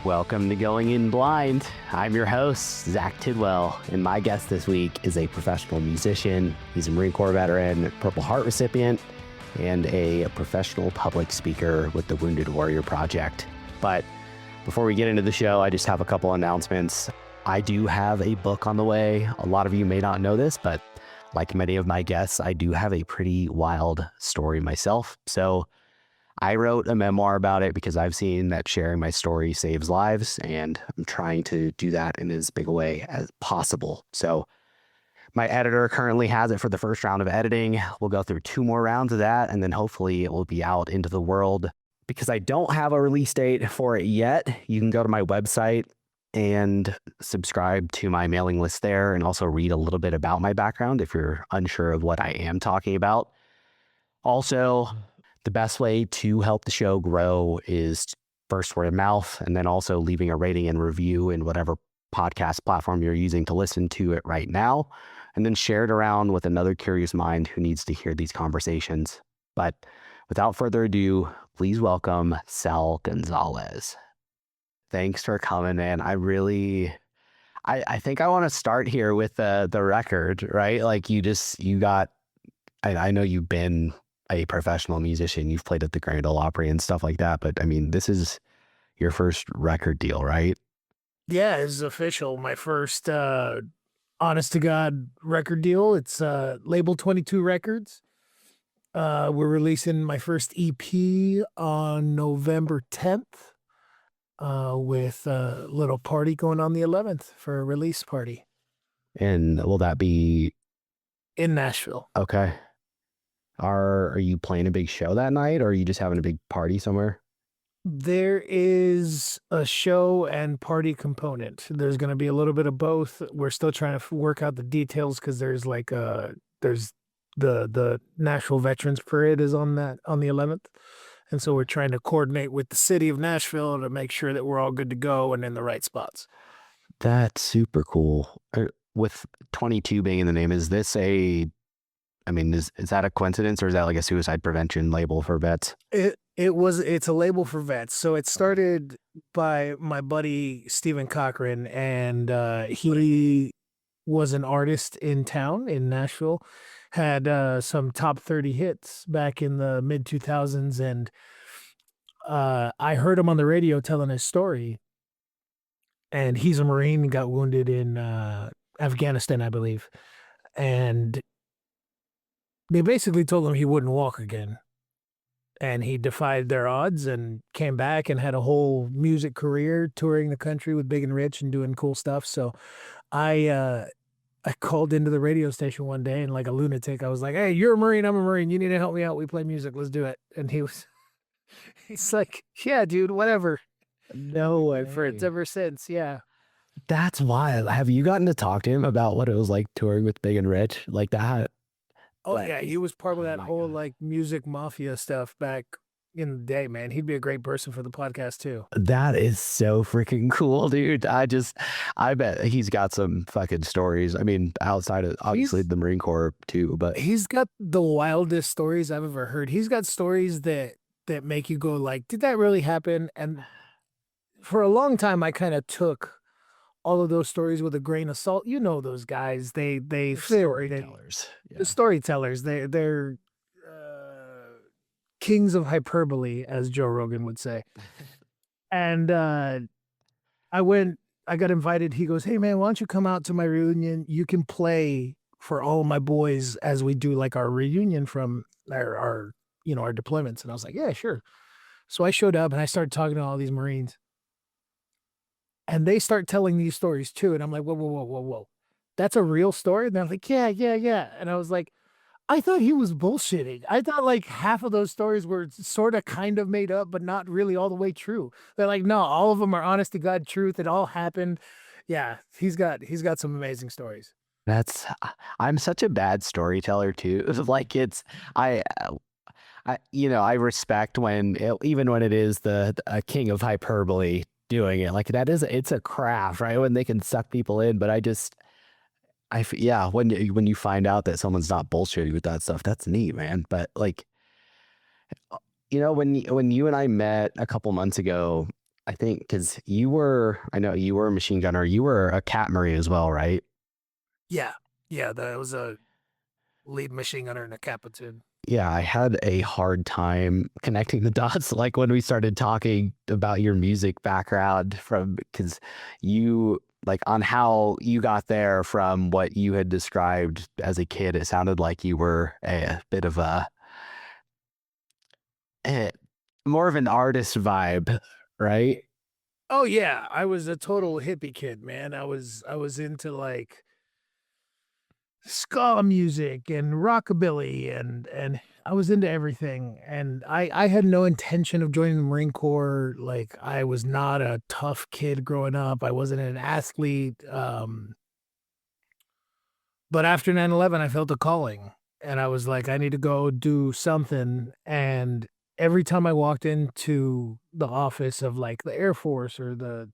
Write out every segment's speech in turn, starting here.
Welcome to Going In Blind. I'm your host, Zach Tidwell, and my guest this week is a professional musician. He's a Marine Corps veteran, Purple Heart recipient, and a professional public speaker with the Wounded Warrior Project. But before we get into the show, I just have a couple announcements. I do have a book on the way. A lot of you may not know this, but like many of my guests, I do have a pretty wild story myself. So I wrote a memoir about it because I've seen that sharing my story saves lives, and I'm trying to do that in as big a way as possible. So my editor currently has it for the first round of editing. We'll go through 2 more rounds of that, and then hopefully it will be out into the world. Because I don't have a release date for it yet, you can go to my website and subscribe to my mailing list there, and also read a little bit about my background if you're unsure of what I am talking about. Also, the best way to help the show grow is first word of mouth, and then also leaving a rating and review in whatever podcast platform you're using to listen to it right now, and then share it around with another curious mind who needs to hear these conversations. But without further ado, please welcome Sal Gonzalez. Thanks for coming, man. I think I want to start here with the record, right? Like I know you've been a professional musician. You've played at the Grand Ole Opry and stuff like that. But I mean, this is your first record deal, right? Yeah, this is official. My first honest to God record deal. It's label 22 Records. We're releasing my first EP on November 10th with a little party going on the 11th for a release party. And will that be in Nashville? Okay. Are you playing a big show that night, or are you just having a big party somewhere? There is a show and party component. There's going to be a little bit of both. We're still trying to work out the details because there's the Nashville Veterans Parade is on the 11th. And so we're trying to coordinate with the city of Nashville to make sure that we're all good to go and in the right spots. That's super cool. With 22 being in the name, is this is that a coincidence, or is that like a suicide prevention label for vets? It's a label for vets. So it started by my buddy Stephen Cochran, and he was an artist in town in Nashville, had some top 30 hits back in the mid 2000s, and I heard him on the radio telling his story. And he's a Marine, got wounded in Afghanistan, I believe, and they basically told him he wouldn't walk again. And he defied their odds and came back and had a whole music career touring the country with Big and Rich and doing cool stuff. So I called into the radio station one day and like a lunatic, I was like, "Hey, you're a Marine, I'm a Marine. You need to help me out. We play music. Let's do it." And he's like, "Yeah, dude, whatever." No way. For it's ever since. Yeah. That's wild. Have you gotten to talk to him about what it was like touring with Big and Rich like that? Oh, yeah, he was part of that whole like music mafia stuff back in the day, man. He'd be a great person for the podcast too. That is so freaking cool, dude. I bet he's got some fucking stories. I mean, outside of obviously the Marine Corps too, but he's got the wildest stories I've ever heard. He's got stories that make you go like, did that really happen? And for a long time, I kind of took all of those stories with a grain of salt. You know, those guys, they're storytellers. The storytellers, they're kings of hyperbole, as Joe Rogan would say. And I got invited. He goes, "Hey man, why don't you come out to my reunion? You can play for all of my boys as we do like our reunion from our deployments." And I was like, "Yeah, sure." So I showed up and I started talking to all these Marines. And they start telling these stories too. And I'm like, whoa. That's a real story? And they're like, yeah. And I was like, I thought he was bullshitting. I thought like half of those stories were sort of kind of made up, but not really all the way true. They're like, no, all of them are honest to God truth. It all happened. Yeah, he's got some amazing stories. I'm such a bad storyteller too. Like I respect even when it is a king of hyperbole doing it. Like it's a craft, right? When they can suck people in, but when you find out that someone's not bullshitting with that stuff, that's neat, man. But like, when you and I met a couple months ago, I think because I know you were a machine gunner. You were a Cat Marine as well, right? Yeah, yeah, that was a lead machine gunner in a cat platoon. Yeah, I had a hard time connecting the dots, like when we started talking about your music background from because you like on how you got there from what you had described as a kid, it sounded like you were a bit of a more of an artist vibe, right? Oh yeah, I was a total hippie kid, man. I was into like ska music and rockabilly and I was into everything and I had no intention of joining the Marine Corps. Like I was not a tough kid growing up. I wasn't an athlete. But after 9/11 I felt a calling and I was like I need to go do something and every time I walked into the office of like the Air Force or the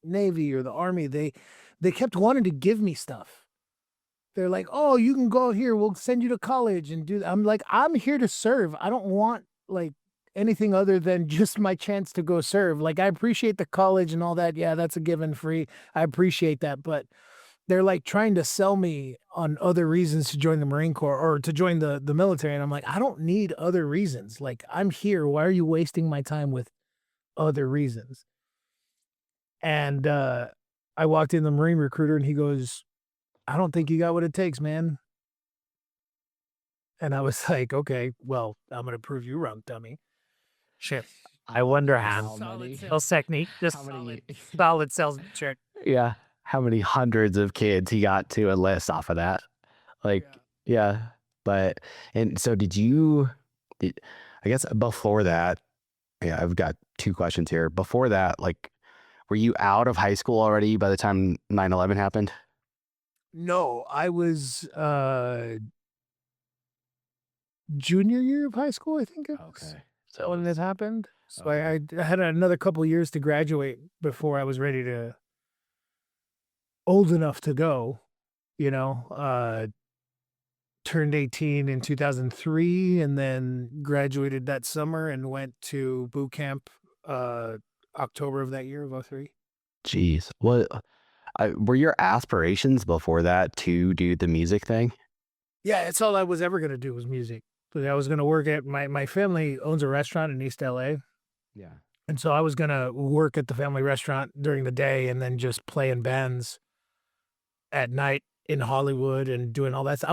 Navy or the Army, they kept wanting to give me stuff. They're like, "Oh, you can go here. We'll send you to college and do." I'm like, "I'm here to serve. I don't want like anything other than just my chance to go serve. Like, I appreciate the college and all that. Yeah, that's a given free. I appreciate that, but they're like trying to sell me on other reasons to join the Marine Corps or to join the military, and I'm like, I don't need other reasons. Like, I'm here. Why are you wasting my time with other reasons? And I walked in the Marine recruiter, and he goes, "I don't think you got what it takes, man." And I was like, "Okay, well, I'm gonna prove you wrong, dummy." Shit. I wonder how Solid sales technique, just how many solid sales check. yeah, how many hundreds of kids he got to enlist off of that. Like, Yeah. yeah, but and so did, I guess before that, yeah, I've got two questions here. Before that, like, were you out of high school already by the time 9/11 happened? No, I was junior year of high school, I think it was Okay. So it when it was happened. So okay. I had another couple years to graduate before I was ready to old enough to go, you know. Turned 18 in 2003 and then graduated that summer and went to boot camp uh October of that year of '03. Jeez. What were your aspirations before that to do the music thing? Yeah, it's all I was ever gonna do was music. But I was gonna work at my family owns a restaurant in East LA. Yeah. And so I was gonna work at the family restaurant during the day and then just play in bands at night in Hollywood and doing all that. I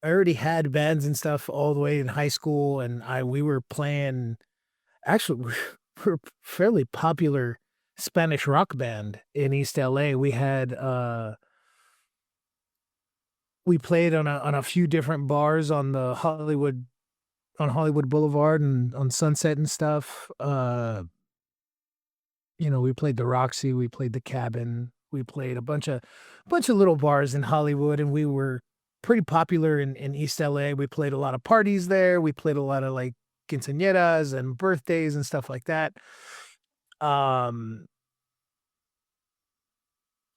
already had bands and stuff all the way in high school, and I we were playing. Actually, we're a fairly popular Spanish rock band in East LA. We played on a few different bars on the Hollywood Boulevard and on Sunset and stuff. You know, we played the Roxy, we played the Cabin, we played a bunch of little bars in Hollywood, and we were pretty popular in East LA. We played a lot of parties there. We played a lot of like quinceañeras and birthdays and stuff like that. Um,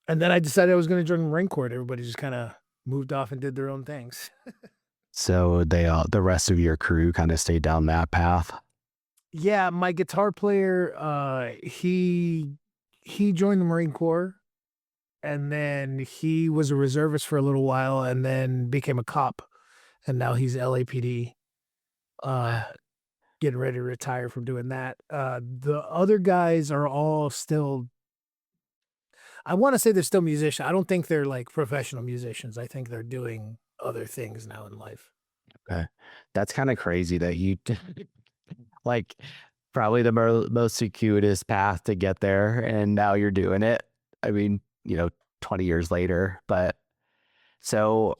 and then I decided I was going to join the Marine Corps. Everybody just kind of moved off and did their own things. So they the rest of your crew kind of stayed down that path. Yeah, my guitar player, he joined the Marine Corps and then he was a reservist for a little while and then became a cop and now he's LAPD, uh, getting ready to retire from doing that. The other guys are all still I wanna say they're still musicians. I don't think they're, like, professional musicians. I think they're doing other things now in life. Okay. That's kind of crazy that you like probably the most circuitous path to get there and now you're doing it. I mean, 20 years later, but so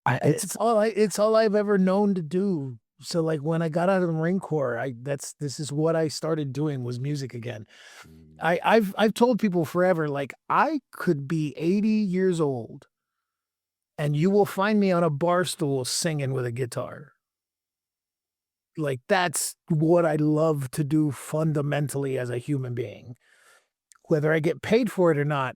It's all I've ever known to do. So, like, when I got out of the Marine Corps, I that's this is what I started doing was music again. I've told people forever, like, I could be 80 years old, and you will find me on a bar stool singing with a guitar. Like, that's what I love to do fundamentally as a human being. Whether I get paid for it or not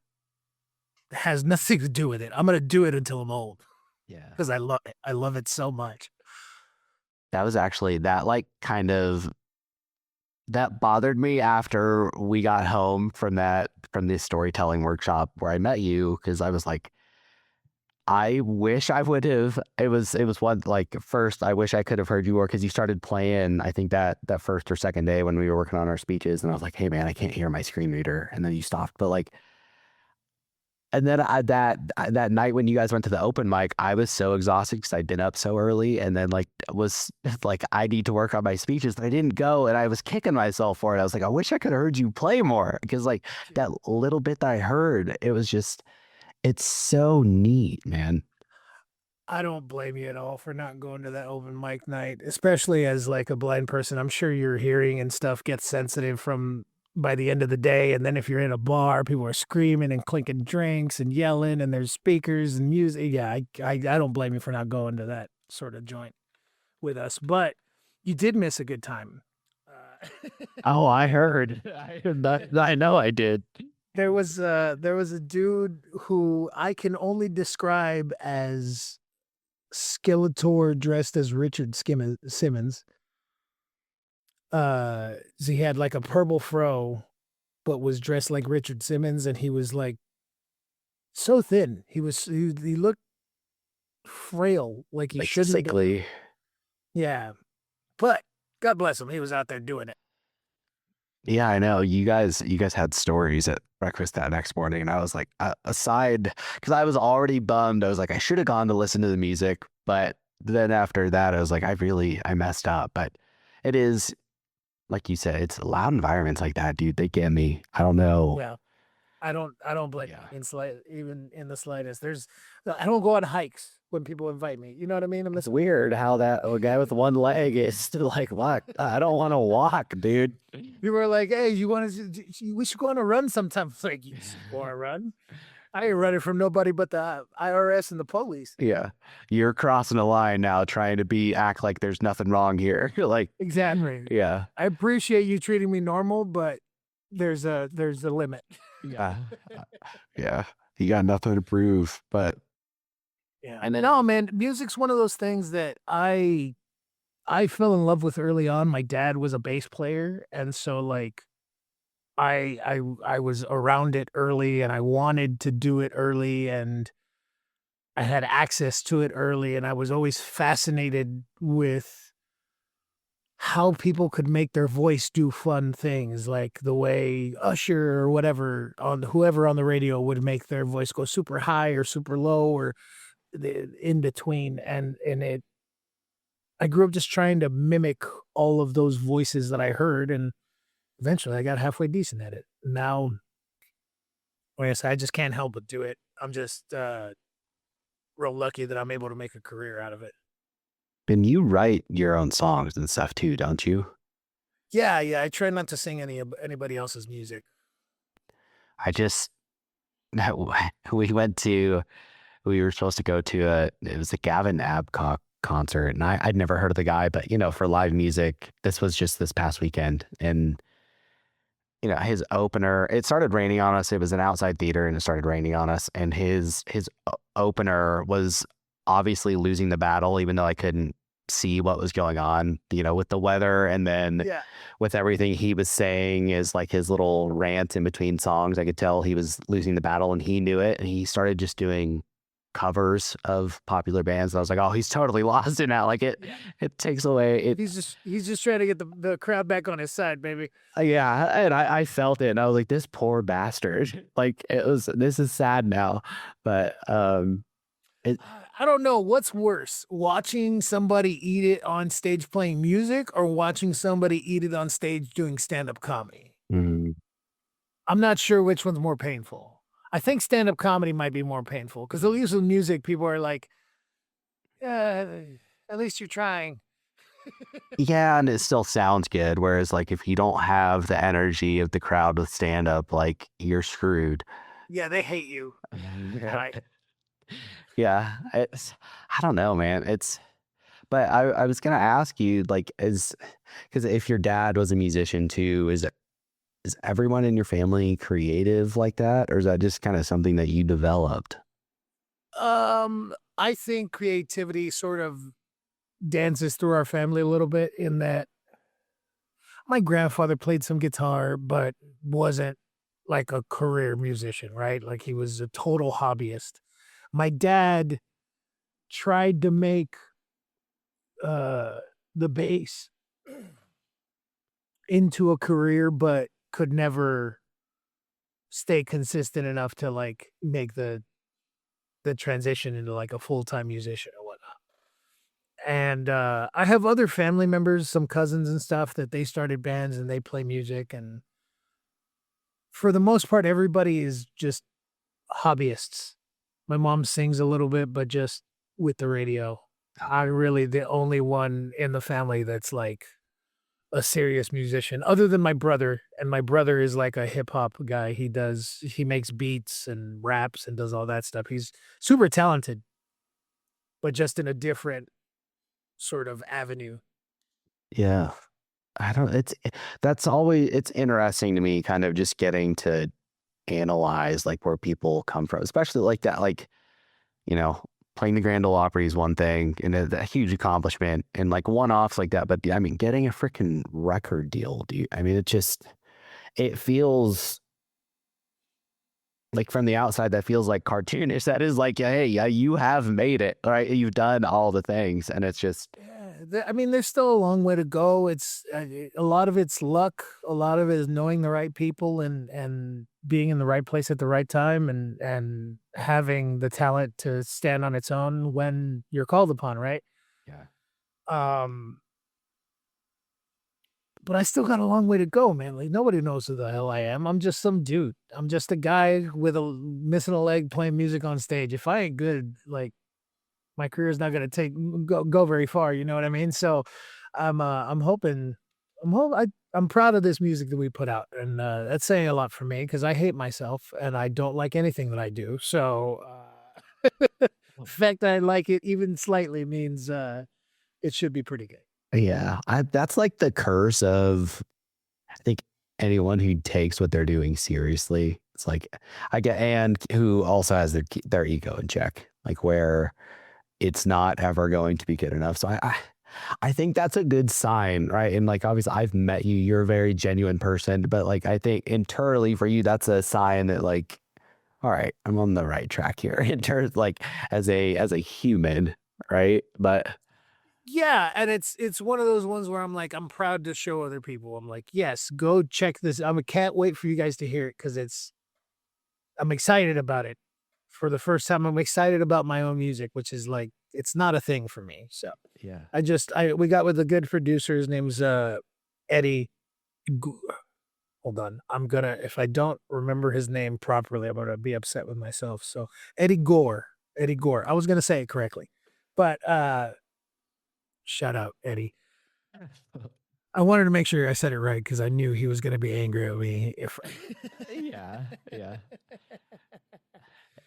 has nothing to do with it. I'm gonna do it until I'm old yeah. because I love it. I love it so much. That was actually that like kind of that bothered me after we got home from this storytelling workshop where I met you because I was like, I wish I would have. It was one like first. I wish I could have heard you more because you started playing. I think that first or second day when we were working on our speeches, and I was like, "Hey man, I can't hear my screen reader," and then you stopped. But like, and then that night when you guys went to the open mic, I was so exhausted because I'd been up so early, and then like was like, I need to work on my speeches, but I didn't go, and I was kicking myself for it. I was like, I wish I could have heard you play more because like that little bit that I heard, it was just it's so neat, man. I don't blame you at all for not going to that open mic night, especially as like a blind person. I'm sure your hearing and stuff gets sensitive from by the end of the day. And then if you're in a bar, people are screaming and clinking drinks and yelling, and there's speakers and music. Yeah, I don't blame you for not going to that sort of joint with us. But you did miss a good time. Uh, Oh, I heard. I know I did. there was a dude who I can only describe as Skeletor dressed as Richard Simmons. So he had like a purple fro, but was dressed like Richard Simmons, and he was like so thin. He looked frail, like he Like shouldn't have been. sickly. Yeah, but God bless him, he was out there doing it. Yeah, I know. You guys had stories at breakfast that next morning, and I was like, aside, because I was already bummed. I was like, I should have gone to listen to the music, but then after that, I was like, I messed up. But it is like you said, it's loud environments like that, dude. They get me. I don't know. Well, I don't blame Yeah. even in the slightest. I don't go on hikes when people invite me. You know what I mean? It's weird how that a guy with one leg is still like, what? I don't want to walk, dude. People are like, "Hey, you want to? We should go on a run sometime." It's like, you want to run? I ain't running from nobody but the IRS and the police. Yeah. You're crossing a line now, trying to act like there's nothing wrong here. You're like, Exactly. yeah. I appreciate you treating me normal, but there's a limit. Yeah. Uh, yeah. You got nothing to prove, but Yeah. and then No, man, music's one of those things that I fell in love with early on. My dad was a bass player, and so like I was around it early, and I wanted to do it early, and I had access to it early, and I was always fascinated with how people could make their voice do fun things, like the way Usher or whoever on the radio would make their voice go super high or super low or in between. And I grew up just trying to mimic all of those voices that I heard, and eventually I got halfway decent at it. Now, like I said, I just can't help but do it. I'm just real lucky that I'm able to make a career out of it. and you write your own songs and stuff too, don't you? Yeah, yeah. I try not to sing anybody else's music. I just we went to we were supposed to go to it was a Gavin Abcock concert, and I'd never heard of the guy, but for live music, this was just this past weekend, and his opener, it started raining on us. It was an outside theater and it started raining on us. And his opener was obviously losing the battle, even though I couldn't see what was going on, with the weather. And then Yeah. with everything he was saying is like his little rant in between songs, I could tell he was losing the battle and he knew it. And he started just doing covers of popular bands. And I was like, oh, he's totally lost it now. Like Yeah. it takes away it. He's just trying to get the crowd back on his side, baby. Yeah, and I felt it, and I was like, "This poor bastard." Like this is sad now, but it I don't know what's worse, watching somebody eat it on stage playing music or watching somebody eat it on stage doing stand-up comedy. mm, I'm not sure which one's more painful. I think stand-up comedy might be more painful because at least with music, people are like, "Yeah, at least you're trying." yeah, and it still sounds good. Whereas, like, if you don't have the energy of the crowd with stand up, like you're screwed. Yeah, they hate you. Yeah, Right. I don't know, man. But I was gonna ask you, like, because if your dad was a musician too, is everyone in your family creative like that, or is that just kind of something that you developed? I think creativity sort of dances through our family a little bit in that My grandfather played some guitar, but wasn't like a career musician, right? Like he was a total hobbyist. My dad tried to make uh the bass into a career, but could never stay consistent enough to like make the transition into like a full-time musician or whatnot. And I have other family members, some cousins and stuff that they started bands and they play music, and for the most part everybody is just hobbyists. My mom sings a little bit, but just with the radio. I'm really the only one in the family that's like a serious musician other than my brother, and my brother is like a hip hop guy. He makes beats and raps and does all that stuff. He's super talented, but just in a different sort of avenue. Yeah. I don't that's always it's interesting to me kind of just getting to analyze like where people come from, especially like that, like, you know, playing the Grand Ole Opry is one thing and a huge accomplishment and like one-offs like that. But I mean, getting a freaking record deal, I mean, it feels like from the outside, that feels like cartoonish. That is like, hey, yeah, you have made it, right? You've done all the things. And it's just, Yeah, I mean, there's still a long way to go. It's a lot of it's luck. A lot of it is knowing the right people and being in the right place at the right time, and having the talent to stand on its own when you're called upon, right? yeah. Um, but I still got a long way to go, man. Like nobody knows who the hell I am. I'm just some dude. I'm just a guy with a missing a leg playing music on stage. If I ain't good, like my career is not gonna go very far, you know what I mean? So, I'm hoping I'm proud of this music that we put out, and, that's saying a lot for me because I hate myself and I don't like anything that I do. So, the fact that I like it even slightly means, it should be pretty good. Yeah. That's like the curse of, I think, anyone who takes what they're doing seriously. It's like, I get, and who also has their ego in check, like where it's not ever going to be good enough. So I think that's a good sign, right? And like obviously I've met you, you're a very genuine person, but like I think internally for you, that's a sign that like, all right, I'm on the right track here in terms like as a human, right? But Yeah, and it's one of those ones where I'm like, I'm proud to show other people. I'm like, "Yes, go check this." Can't wait for you guys to hear it because I'm excited about it. For the first time, I'm excited about my own music, which is like it's not a thing for me. So yeah. I we got with a good producer. His name's Eddie. G- Hold on, I'm gonna if I don't remember his name properly, I'm gonna be upset with myself. So Eddie Gore, Eddie Gore. I was gonna say it correctly, but shout out Eddie. I wanted to make sure I said it right because I knew he was gonna be angry at me if. Yeah, yeah.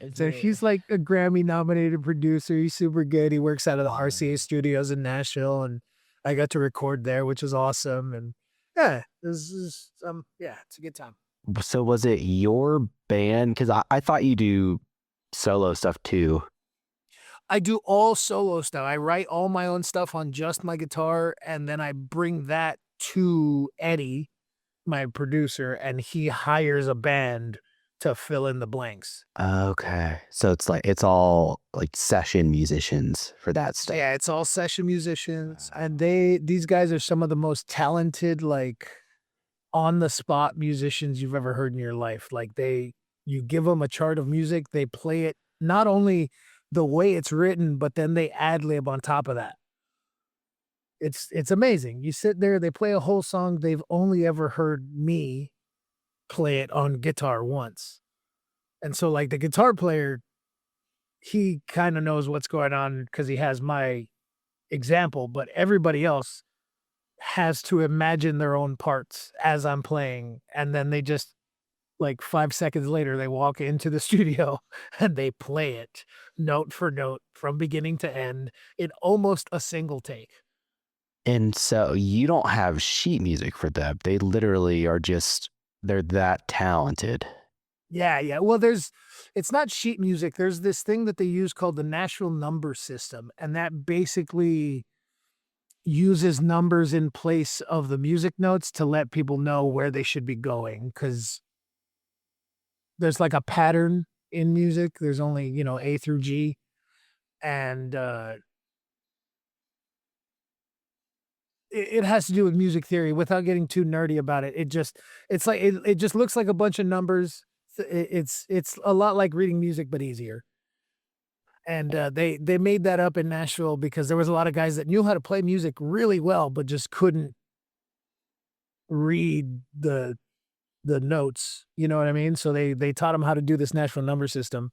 Is So it? he's like a Grammy nominated producer. He's super good. He works out of the Wow. RCA studios in Nashville, and I got to record there, which was awesome. And yeah, this is yeah, it's a good time. So was it your band? Because I thought you do solo stuff too. I do all solo stuff. I write all my own stuff on just my guitar, and then I bring that to Eddie, my producer, and he hires a band to fill in the blanks. Okay. So it's like it's all like session musicians for that stuff. Yeah, it's all session musicians, and Wow. these guys are some of the most talented, like on the spot musicians you've ever heard in your life. Like you give them a chart of music, they play it not only the way it's written, but then they ad lib on top of that. It's amazing. You sit there, they play a whole song, they've only ever heard me play it on guitar once. And so like the guitar player, he kind of knows what's going on because he has my example, but everybody else has to imagine their own parts as I'm playing, and then they just like 5 seconds later, they walk into the studio and they play it note for note from beginning to end in almost a single take. And so you don't have sheet music for them. They literally are just they're that talented. Yeah, yeah. Well, it's not sheet music. There's this thing that they use called the Nashville number system, and that basically uses numbers in place of the music notes to let people know where they should be going, because there's like a pattern in music. There's only, A through G. And it has to do with music theory without getting too nerdy about it. It's like it just looks like a bunch of numbers. It's a lot like reading music, but easier. And they made that up in Nashville because there was a lot of guys that knew how to play music really well, but just couldn't read the notes. You know what I mean? So they taught them how to do this Nashville number system,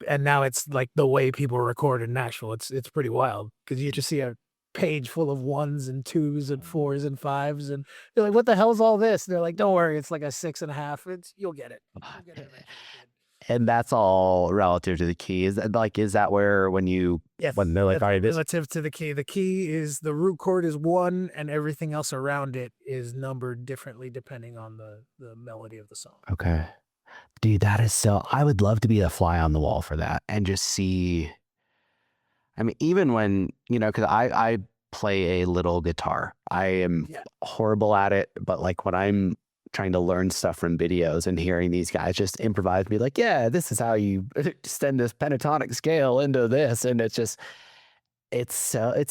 and now it's like the way people record in Nashville. It's pretty wild because you just see a page full of ones and twos and fours and fives, and you're like, "What the hell's all this?" And they're like, "Don't worry, it's like a 6.5. It's You'll get it. You'll get it eventually, kid." And that's all relative to the key. Is that where Yes, when they're like, that's all right, this relative to the key. The key is the root chord is one, and everything else around it is numbered differently depending on the melody of the song. okay, dude, that is so. I would love to be a fly on the wall for that and just see. I mean, even when because I play a little guitar. I am Yeah. horrible at it, but like when I'm trying to learn stuff from videos and hearing these guys just improvise, be like, yeah, this is how you extend this pentatonic scale into this, and it's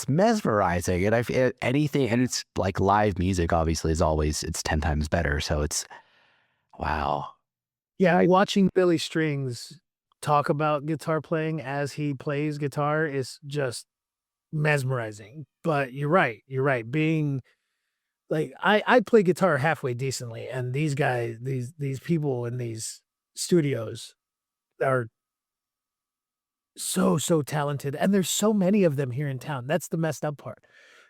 mesmerizing, and anything, and it's like live music. Obviously, is always it's 10 times better. So it's wow. Yeah, watching Billy Strings talk about guitar playing as he plays guitar is just mesmerizing. But you're right. You're right. Being like I play guitar halfway decently, and these guys, these people in these studios are so talented, and there's so many of them here in town. That's the messed up part.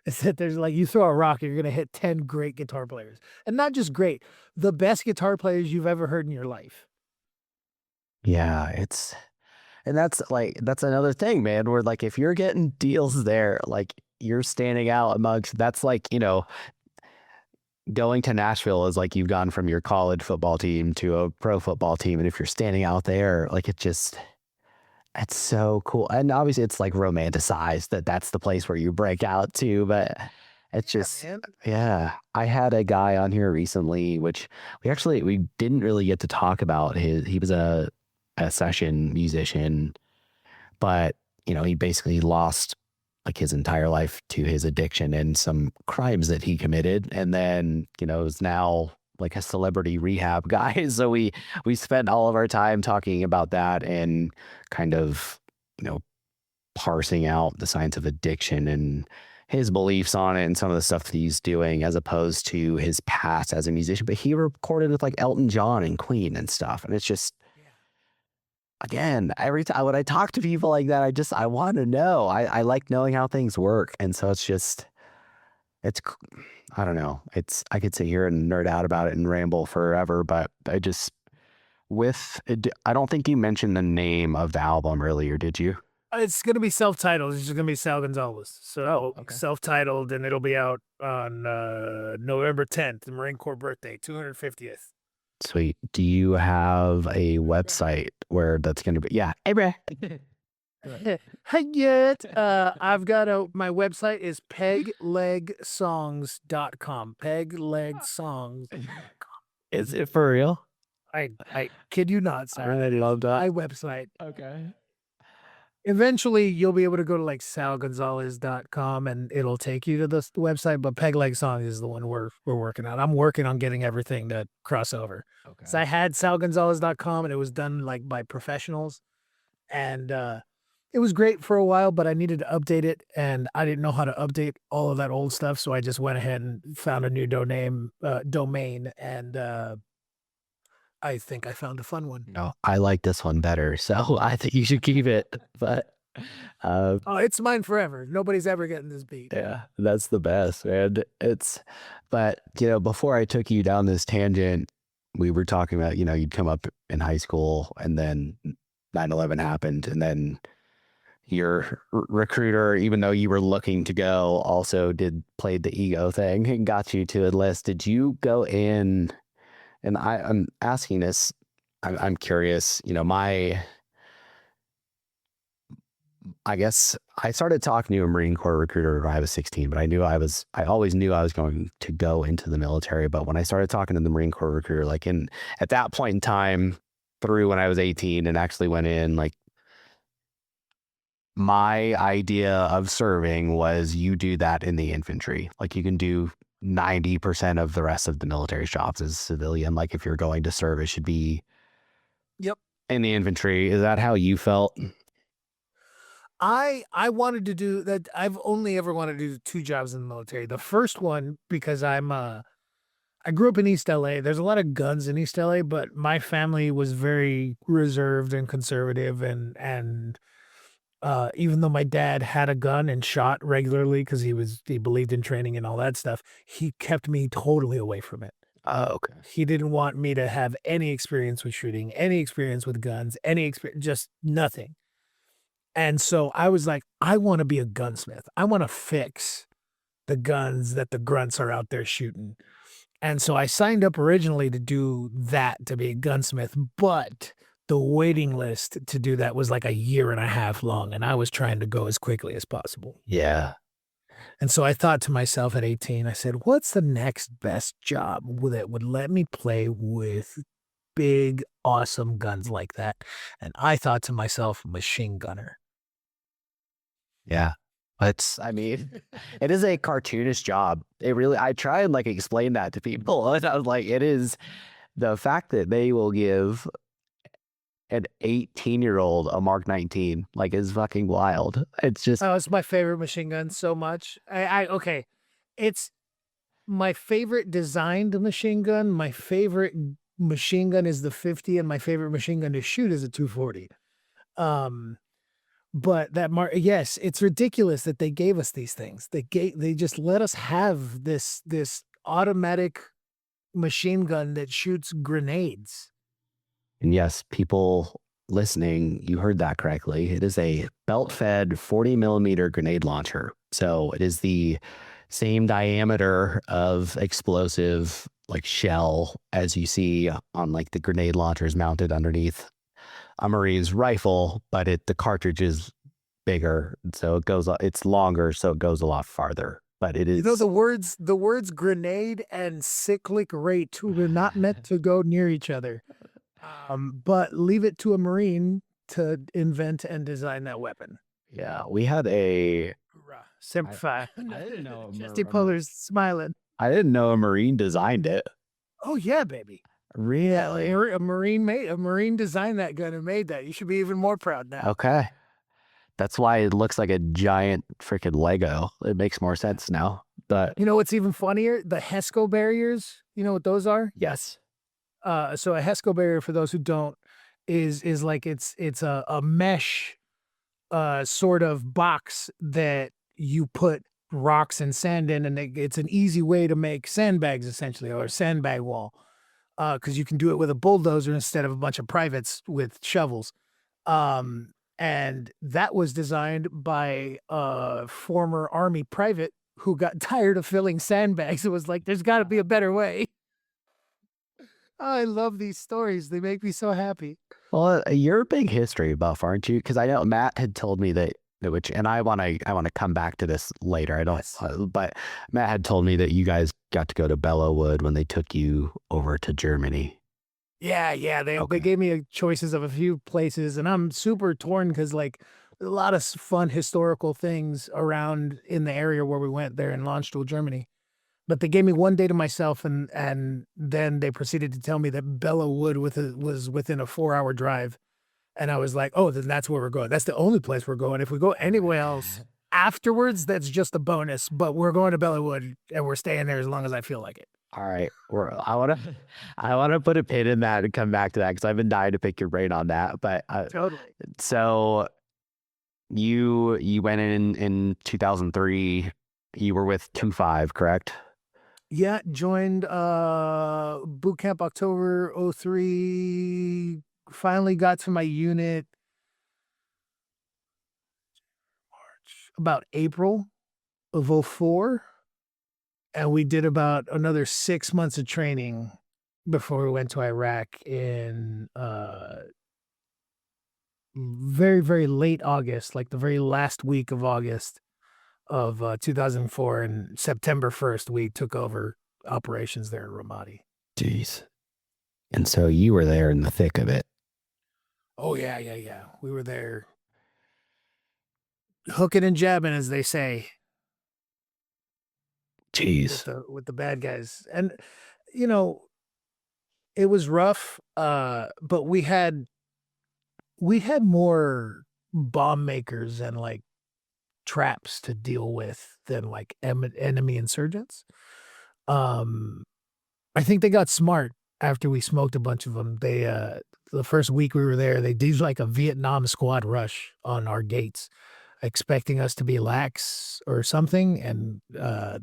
Is that there's like you throw a rock and you're gonna hit 10 great guitar players. And not just great, the best guitar players you've ever heard in your life. Yeah, and that's another thing, man. Where like if you're getting deals there, like you're standing out amongst. That's like going to Nashville is like you've gone from your college football team to a pro football team, and if you're standing out there, like it's so cool. And obviously, it's like romanticized that that's the place where you break out to, but it's Yeah, just, man. yeah. I had a guy on here recently, which we didn't really get to talk about. He was a session musician, but he basically lost like his entire life to his addiction and some crimes that he committed, and then is now like a celebrity rehab guy. So we spent all of our time talking about that and kind of you know parsing out the science of addiction and his beliefs on it and some of the stuff that he's doing as opposed to his past as a musician. But he recorded with like Elton John and Queen and stuff, and it's just, Yeah. again, every time when I talk to people like that, I want to know. I like knowing how things work, and so it's I don't know. I could sit here and nerd out about it and ramble forever, but I don't think you mentioned the name of the album earlier, did you? It's gonna be self-titled. It's just gonna be Sal Gonzalez. So Okay. self-titled, and it'll be out on November 10th, the Marine Corps birthday, 250th. Sweet. Do you have a Hey, bruh. website where that's going to be? Yeah. Hey, bruh. Hey, yet. I've got my website is peglegsongs.com. Peglegsongs. Is it for real? I kid you not, I sir. love My that. website. Okay. Eventually, you'll be able to go to like salgonzalez.com and it'll take you to the website. But Peg Leg Song is the one we're working on. I'm working on getting everything to cross over. So Okay. I had salgonzalez.com and it was done like by professionals. And it was great for a while, but I needed to update it. And I didn't know how to update all of that old stuff. So I just went ahead and found a new domain. And I think I found a fun one. No, I like this one better, so I think you should keep it. But uh, Oh, it's mine forever. Nobody's ever getting this beat. yeah, that's the best, man. But before I took you down this tangent, we were talking about, you'd come up in high school and then 9/11 happened, and then your recruiter, even though you were looking to go, also played the ego thing and got you to enlist. Did you go in? And I'm asking this. I'm curious. My I guess I started talking to a Marine Corps recruiter when I was 16, but I always knew I was going to go into the military. But when I started talking to the Marine Corps recruiter, at that point in time, through when I was 18 and actually went in, like my idea of serving was you do that in the infantry. Like you can do 90% of the rest of the military jobs as a civilian. Like if you're going to serve, it should be Yep. in the infantry. Is that how you felt? I wanted to do that. I've only ever wanted to do two jobs in the military. The first one because I grew up in East LA. There's a lot of guns in East LA, but my family was very reserved and conservative and even though my dad had a gun and shot regularly because he believed in training and all that stuff, he kept me totally away from it. Oh, okay. He didn't want me to have any experience with shooting, any experience with guns, any experience, just nothing. And so I was like, I want to be a gunsmith. I want to fix the guns that the grunts are out there shooting. And so I signed up originally to do that, to be a gunsmith, but the waiting list to do that was like a year and a half long, and I was trying to go as quickly as possible. Yeah. And so I thought to myself at 18, I said, what's the next best job that would let me play with big, awesome guns like that? And I thought to myself, machine gunner. Yeah. I mean, it is a cartoonish job. I try and like explain that to people. And I was like, it is the fact that they will give an 18-year-old a Mark 19, like is fucking wild. It's just, Oh, it's my favorite machine gun so much. Okay. It's my favorite designed machine gun. My favorite machine gun is the 50, and my favorite machine gun to shoot is a 240. Um, but yes, it's ridiculous that they gave us these things. They just let us have this automatic machine gun that shoots grenades. and yes, people listening, you heard that correctly. It is a belt fed 40 millimeter grenade launcher. So it is the same diameter of explosive like shell as you see on like the grenade launchers mounted underneath a Marine's rifle, but the cartridge is bigger, so it's longer, so it goes a lot farther. But it is, You know, the words grenade and cyclic rate were not meant to go near each other. But leave it to a Marine to invent and design that weapon. yeah. We had a Hoorah. Simplify. I didn't know Chesty Puller's smiling. I didn't know a Marine designed it. Oh yeah, baby. Yeah, like, Really? a Marine designed that gun and made that. You should be even more proud now. Okay. That's why it looks like a giant freaking Lego. It makes more sense now. But You know what's even funnier? The HESCO barriers. You know what those are? yes. So a HESCO barrier, for those who don't, is like it's a mesh sort of box that you put rocks and sand in, and it's an easy way to make sandbags essentially, or a sandbag wall. Because you can do it with a bulldozer instead of a bunch of privates with shovels. And that was designed by a former Army private who got tired of filling sandbags. It was like, there's got to be a better way. I love these stories. They make me so happy. Well, you're a big history buff, aren't you? Because I know Matt had told me which, and I want to come back to this later. I don't, Yes. but Matt had told me that you guys got to go to Bellowood when they took you over to Germany. Yeah. They Okay. gave me choices of a few places, and I'm super torn because like a lot of fun historical things around in the area where we went there in Landstuhl, Germany. But they gave me one day to myself, and then they proceeded to tell me that Bellowood was within a 4-hour drive. And I was like, oh, then that's where we're going. That's the only place we're going. If we go anywhere else afterwards, that's just a bonus. But we're going to Bellowood, and we're staying there as long as I feel like it. All right. I want to put a pin in that and come back to that because I've been dying to pick your brain on that. But Totally. so you went in 2003. You were with 25, correct? Yeah, joined boot camp October 03. Finally got to my unit about April of 04. And we did about another 6 months of training before we went to Iraq in very, very late August, like the very last week of August of 2004, and September 1st, we took over operations there in Ramadi. Jeez. And so you were there in the thick of it. Oh yeah, yeah, yeah. We were there hooking and jabbing, as they say, with Jeez. the bad guys. And you know, it was rough, but we had more bomb makers and like traps to deal with than like enemy insurgents. Um, I think they got smart after we smoked a bunch of them. The first week we were there, they did like a Vietnam squad rush on our gates, expecting us to be lax or something, and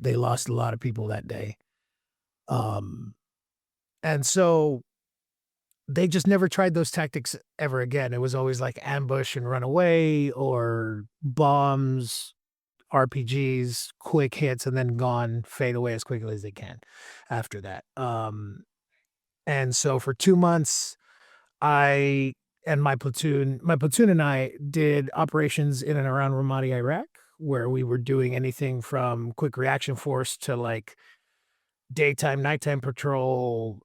they lost a lot of people that day. Um, and so they just never tried those tactics ever again. It was always like ambush and run away or bombs, RPGs, quick hits, and then gone, fade away as quickly as they can after that. And so for 2 months, I and my platoon and I did operations in and around Ramadi, Iraq, where we were doing anything from quick reaction force to like daytime, nighttime patrol,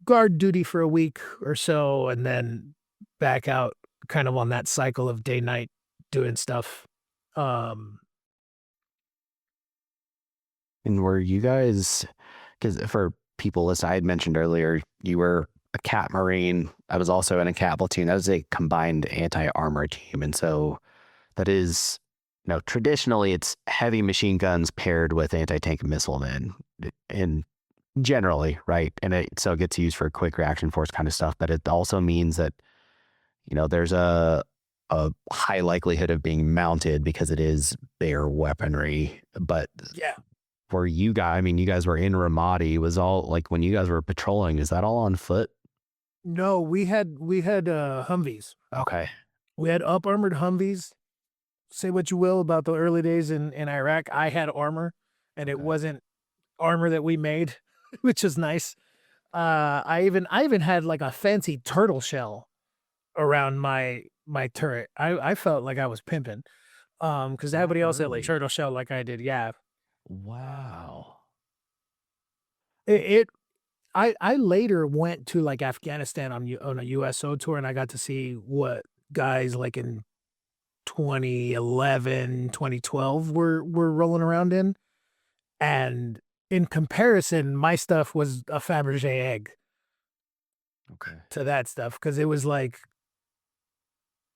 guard duty for a week or so, and then back out kind of on that cycle of day night doing stuff. Um, And were you guys, because for people, as I had mentioned earlier, you were a cat marine. I was also in a cat platoon. That was a combined anti-armor team. And so that is, traditionally it's heavy machine guns paired with anti-tank missile men. And generally, right? And so it gets used for quick reaction force kind of stuff. But it also means that, there's a high likelihood of being mounted because it is bare weaponry. But yeah. for you guys, I mean, you guys were in Ramadi. Was all like when you guys were patrolling, is that all on foot? No, we had Humvees. Okay. We had up armored Humvees. Say what you will about the early days in Iraq. I had armor, and it Okay. wasn't armor that we made, which is nice. I even had like a fancy turtle shell around my turret. I felt like I was pimping. Because That everybody else had like early. turtle shell like I did. Yeah. Wow. It I later went to like Afghanistan on a USO tour, and I got to see what guys like in 2011, 2012 were rolling around in. And in comparison, my stuff was a Fabergé egg Okay. to that stuff because it was like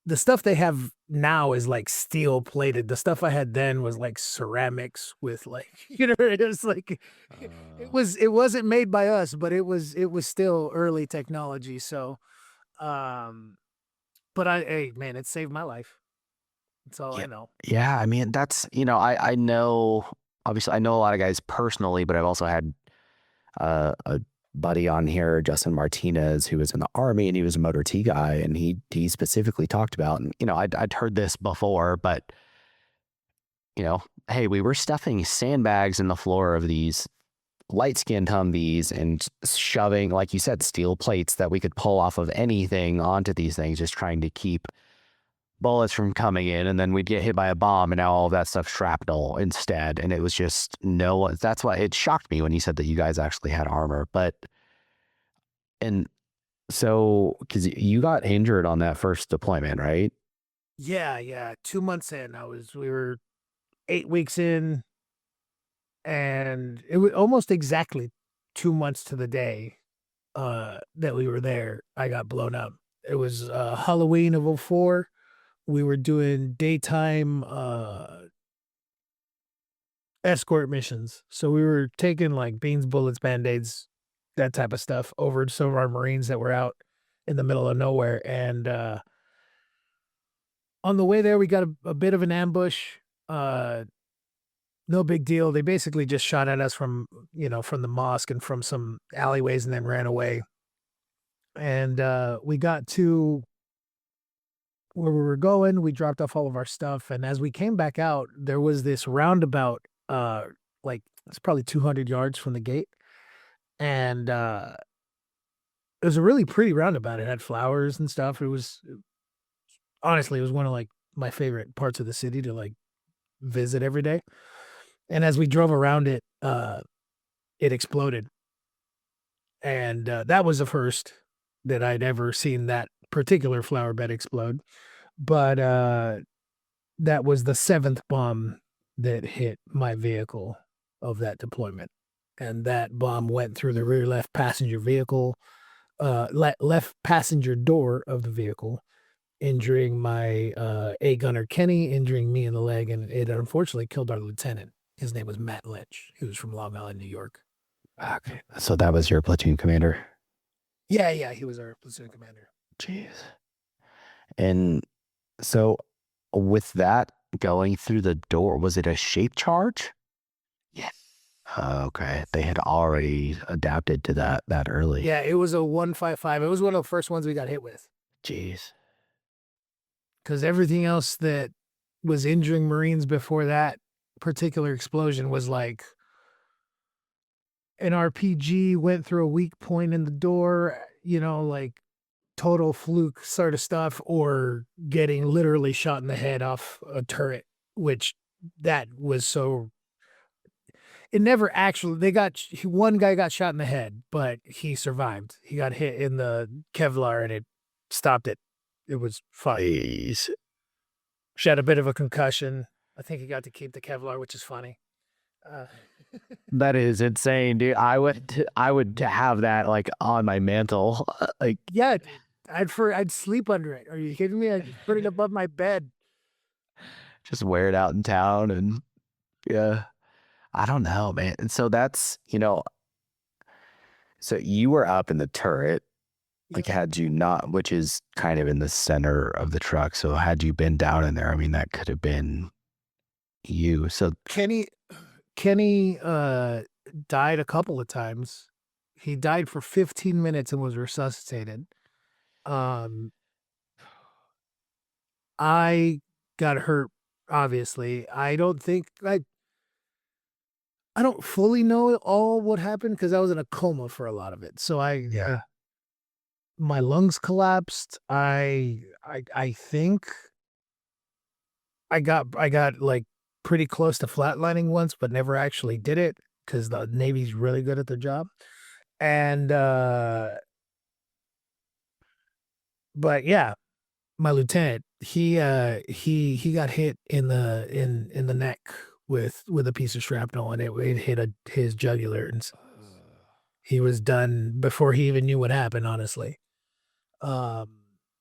the stuff they have now is like steel plated. The stuff I had then was like ceramics with like it was like Uh, it wasn't made by us, but it was still early technology. So um but hey man, it saved my life. That's all yeah. I know. Yeah. I mean, that's, I know, obviously, I know a lot of guys personally, but I've also had a buddy on here, Justin Martinez, who was in the army and he was a motor T guy. And he specifically talked about, and, I'd heard this before, but, hey, we were stuffing sandbags in the floor of these light skinned Humvees and shoving, like you said, steel plates that we could pull off of anything onto these things, just trying to keep bullets from coming in. And then we'd get hit by a bomb and now all of that stuff shrapnel instead. And it was just that's why it shocked me when you said that you guys actually had armor. And so, because you got injured on that first deployment, right? Yeah, yeah. 2 months in, we were 8 weeks in, and it was almost exactly 2 months to the day that we were there. I got blown up. It was Halloween of '04. We were doing daytime escort missions. So we were taking like beans, bullets, band-aids, that type of stuff over to some of our Marines that were out in the middle of nowhere. And on the way there, we got a bit of an ambush. Uh, no big deal. They basically just shot at us from the mosque and from some alleyways and then ran away. And we got to where we were going. We dropped off all of our stuff. And as we came back out, there was this roundabout, like it's probably 200 yards from the gate. And it was a really pretty roundabout. It had flowers and stuff. It was honestly, it was one of like my favorite parts of the city to like visit every day. And as we drove around it, it exploded, and that was the first that I'd ever seen that particular flower bed explode. But that was the seventh bomb that hit my vehicle of that deployment, and that bomb went through the rear left passenger vehicle, left passenger door of the vehicle, injuring my A gunner Kenny, injuring me in the leg, and it unfortunately killed our lieutenant. His name was Matt Lynch. He was from Long Island, New York. Okay. So that was your platoon commander. Yeah, yeah, he was our platoon commander. Jeez. And so with that going through the door, was it a shape charge? Yes. Okay. They had already adapted to that early. Yeah, it was a 155. It was one of the first ones we got hit with. Jeez. Because everything else that was injuring Marines before that particular explosion was like an RPG went through a weak point in the door, like total fluke sort of stuff, or getting literally shot in the head off a turret, which that was so. It never actually, one guy got shot in the head, but he survived. He got hit in the Kevlar and it stopped it. It was fun. Jeez. She had a bit of a concussion. I think he got to keep the Kevlar, which is funny. That is insane, dude. I would have that like on my mantle. Like, Yeah, I'd sleep under it. Are you kidding me? I'd put it above my bed. just wear it out in town. And yeah, I don't know, man. And so that's, so you were up in the turret, like Yeah. had you not, which is kind of in the center of the truck. So had you been down in there, I mean, that could have been you. So Kenny died a couple of times. He died for 15 minutes and was resuscitated. Um, I got hurt, obviously. I don't fully know all what happened because I was in a coma for a lot of it. So yeah. my lungs collapsed. I think I got like pretty close to flatlining once, but never actually did it because the Navy's really good at their job. And but yeah, my lieutenant, he got hit in the neck with a piece of shrapnel, and it hit his jugular, and he was done before he even knew what happened, honestly. Um,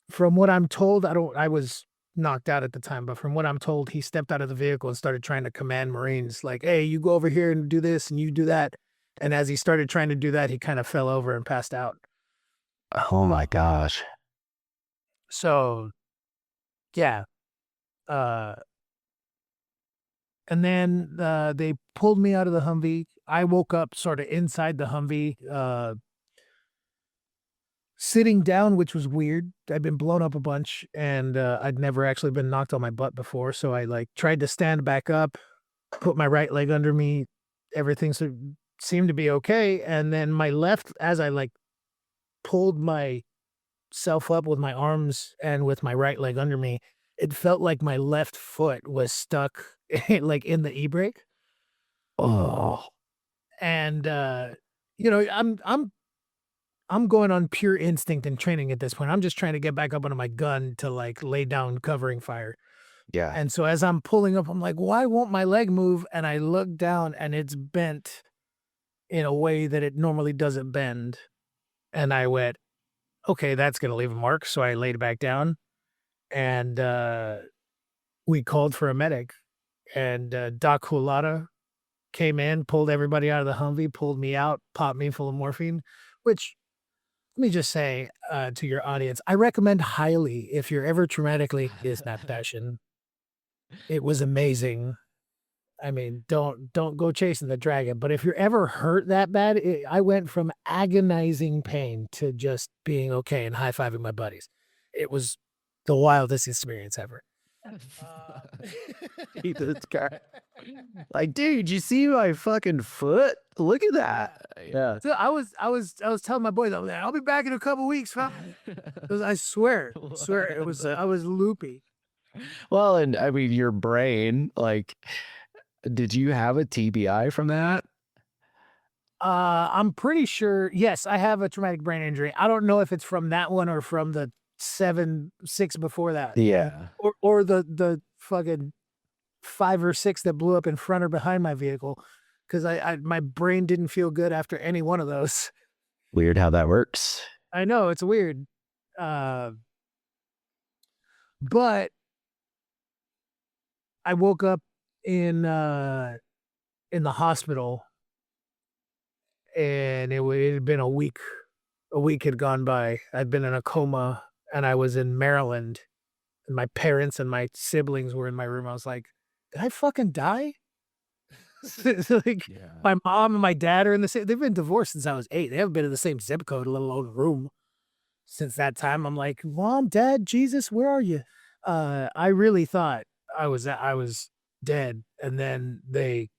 from what I'm told, I was knocked out at the time, but from what I'm told, he stepped out of the vehicle and started trying to command Marines like, "Hey, you go over here and do this and you do that." And as he started trying to do that, he kind of fell over and passed out. Oh my gosh. So, yeah. Uh, and then they pulled me out of the Humvee. I woke up sort of inside the Humvee, sitting down, which was weird. I'd been blown up a bunch, and I'd never actually been knocked on my butt before. So I like tried to stand back up, put my right leg under me. Everything seemed to be okay. And then my left, as I like pulled myself up with my arms and with my right leg under me, it felt like my left foot was stuck like in the e-brake. Oh, And you know, I'm going on pure instinct and training at this point. I'm just trying to get back up onto my gun to like lay down covering fire. yeah. And so as I'm pulling up, I'm like, why won't my leg move? And I look down and it's bent in a way that it normally doesn't bend. And I went, okay, that's going to leave a mark. So I laid back down, and we called for a medic. And Doc Hulata came in, pulled everybody out of the Humvee, pulled me out, popped me full of morphine, which, let me just say to your audience, I recommend highly if you're ever traumatically in that fashion. It was amazing. I mean, don't go chasing the dragon, but if you're ever hurt that bad, I went from agonizing pain to just being okay and high-fiving my buddies. It was the wildest experience ever. Jesus Christ. Like, dude, you see my fucking foot? Look at that. Yeah. So I was telling my boys, I'll be back in a couple weeks, huh? 'Cause I swear it was I was loopy. Well, and I mean, your brain, like, did you have a TBI from that? I'm pretty sure. Yes, I have a traumatic brain injury. I don't know if it's from that one or from the 6 before that, Yeah. or the fucking 5 or 6 that blew up in front or behind my vehicle, because I my brain didn't feel good after any one of those. Weird how that works. I know it's weird, uh, but I woke up in the hospital, and it had been a week. A week had gone by. I'd been in a coma, and I was in Maryland, and my parents and my siblings were in my room. I was like, "Did I fucking die?" Like, Yeah. my mom and my dad are in the same. They've been divorced since I was 8. They haven't been in the same zip code, let alone room, since that time. I'm like, "Mom, Dad, Jesus, where are you?" I really thought I was dead, and then they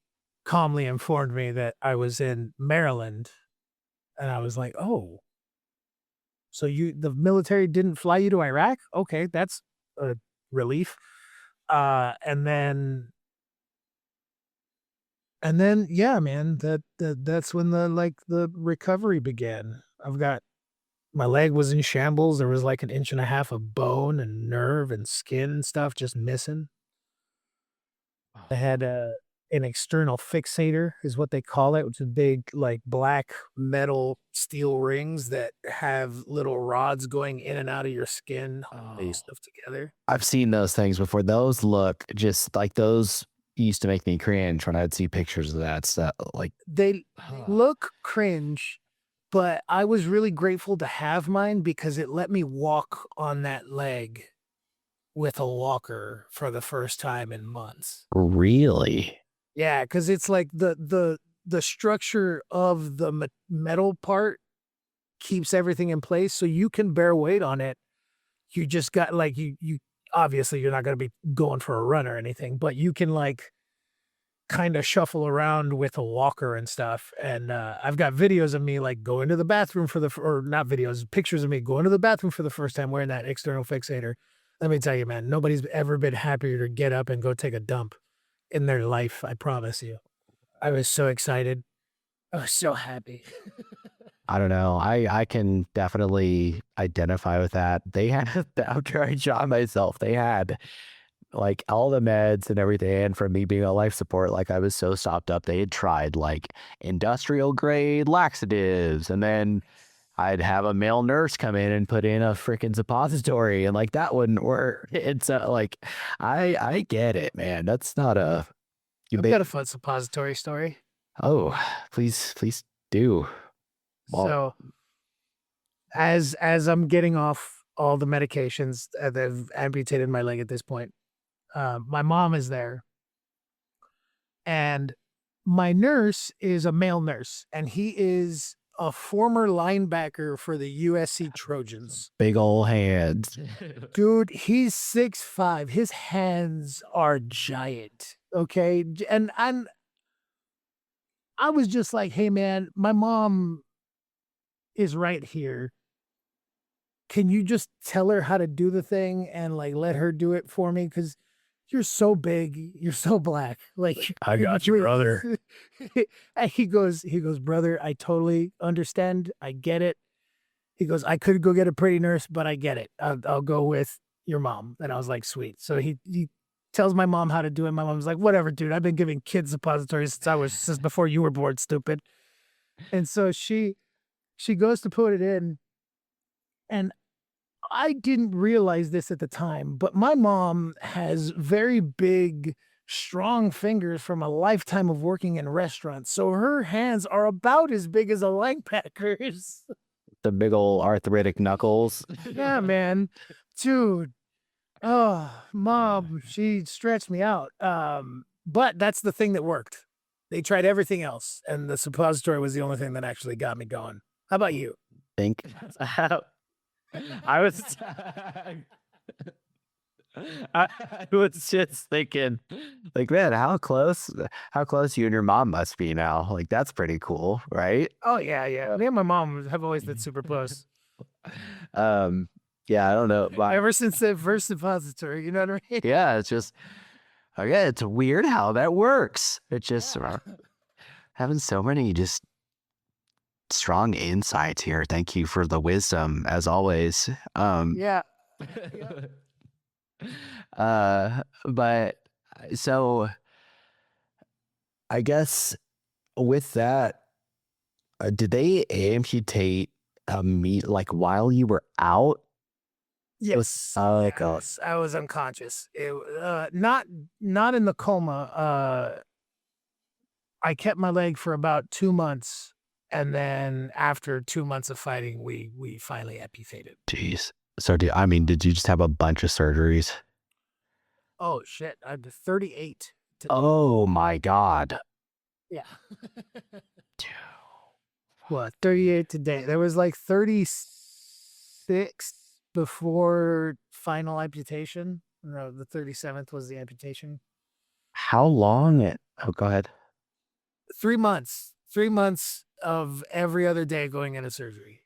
calmly informed me that I was in Maryland, and I was like, "Oh, so the military didn't fly you to Iraq? Okay, that's a relief." And then yeah, man, that's when the recovery began. I've got my leg was in shambles. There was like an inch and a half of bone and nerve and skin and stuff just missing. I had an external fixator is what they call it, which is big like black metal steel rings that have little rods going in and out of your skin, holding Oh. stuff together. I've seen those things before. Those look just like those used to make me cringe when I'd see pictures of that stuff. Like, They look cringe, but I was really grateful to have mine because it let me walk on that leg with a walker for the first time in months. really? Yeah, because it's like the structure of the metal part keeps everything in place, so you can bear weight on it. You just got like you obviously you're not gonna be going for a run or anything, but you can like kind of shuffle around with a walker and stuff. And I've got videos of me like going to the bathroom for or not videos, pictures of me going to the bathroom for the first time wearing that external fixator. Let me tell you, man, nobody's ever been happier to get up and go take a dump in their life. I promise you. I was so excited. I was so happy. I don't know. I can definitely identify with that. They had after I shot myself, they had like all the meds and everything. And from me being on life support, like I was so stopped up, they had tried like industrial grade laxatives, and then I'd have a male nurse come in and put in a freaking suppository, and like that wouldn't work. It's like I get it, man. That's not a you I've got a fun suppository story. oh, please do. Well, So as I'm getting off all the medications that have amputated my leg at this point, my mom is there, and my nurse is a male nurse, and he is a former linebacker for the USC Trojans. big old hands. Dude, he's 6'5". His hands are giant. Okay. And I was just like, hey man, my mom is right here. Can you just tell her how to do the thing and like let her do it for me? Cause you're so big, you're so black. Like I got you, brother. And he goes, brother, I totally understand. I get it. He goes, I could go get a pretty nurse, but I get it. I'll go with your mom. And I was like, sweet. So he tells my mom how to do it. My mom's like, whatever, dude. I've been giving kids suppositories since before you were born, stupid. And so she goes to put it in, and I didn't realize this at the time, but my mom has very big, strong fingers from a lifetime of working in restaurants. So her hands are about as big as a linebacker's. The big old arthritic knuckles. Yeah, man. Dude. Oh, mom, she stretched me out. But that's the thing that worked. They tried everything else, and the suppository was the only thing that actually got me going. How about you? Think. I was I was just thinking, like, man, how close you and your mom must be now. Like, that's pretty cool, right? Oh yeah, yeah. Me and my mom have always been super close. Um, yeah, I don't know, but Ever since the first depository, you know what I mean? yeah, it's just, okay, it's weird how that works. It's just Yeah. having so many just strong insights here. Thank you for the wisdom as always. Yeah. Yeah. But so I guess with that, did they amputate meat like while you were out? It was Yes. like a Yes. I was unconscious. Not in the coma. I kept my leg for about 2 months, and then after 2 months of fighting, we finally amputated. jeez. So did you just have a bunch of surgeries? Oh shit! I'm 38 today. Oh my God. Yeah. What, 38 today? There was like 36 before final amputation. No, the 37th was the amputation. How long it? Oh, go ahead. 3 months. 3 months of every other day going into surgery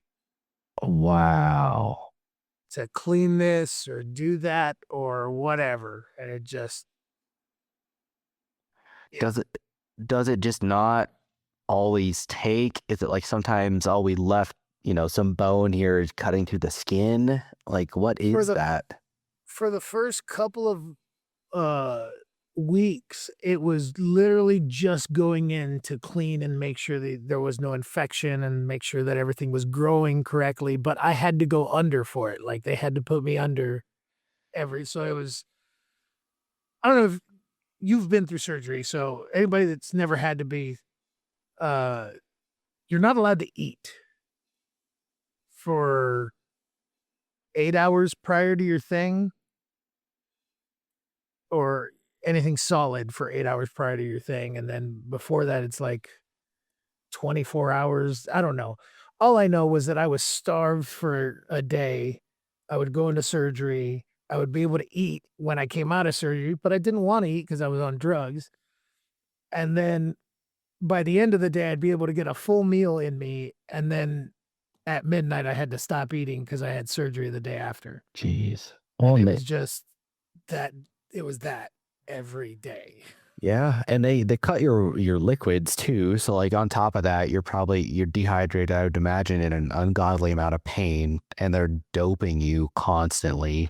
Wow. to clean this or do that or whatever. And it just, yeah. Does it does it just not always take? Is it like sometimes all we left, some bone here is cutting through the skin? Like what For is the that? for the first couple of uh weeks, it was literally just going in to clean and make sure that there was no infection and make sure that everything was growing correctly. But I had to go under for it. Like they had to put me under so it was, I don't know if you've been through surgery. So anybody that's never had to be, uh, you're not allowed to eat for 8 hours prior to your thing or anything solid for 8 hours prior to your thing. And then before that, it's like 24 hours. I don't know. All I know was that I was starved for a day. I would go into surgery. I would be able to eat when I came out of surgery, but I didn't want to eat because I was on drugs. And then by the end of the day, I'd be able to get a full meal in me. And then at midnight, I had to stop eating because I had surgery the day after. Jeez. And Well, it was just that, it was that every day. yeah, and they cut your liquids too. So like on top of that, you're dehydrated, I would imagine, in an ungodly amount of pain, and they're doping you constantly.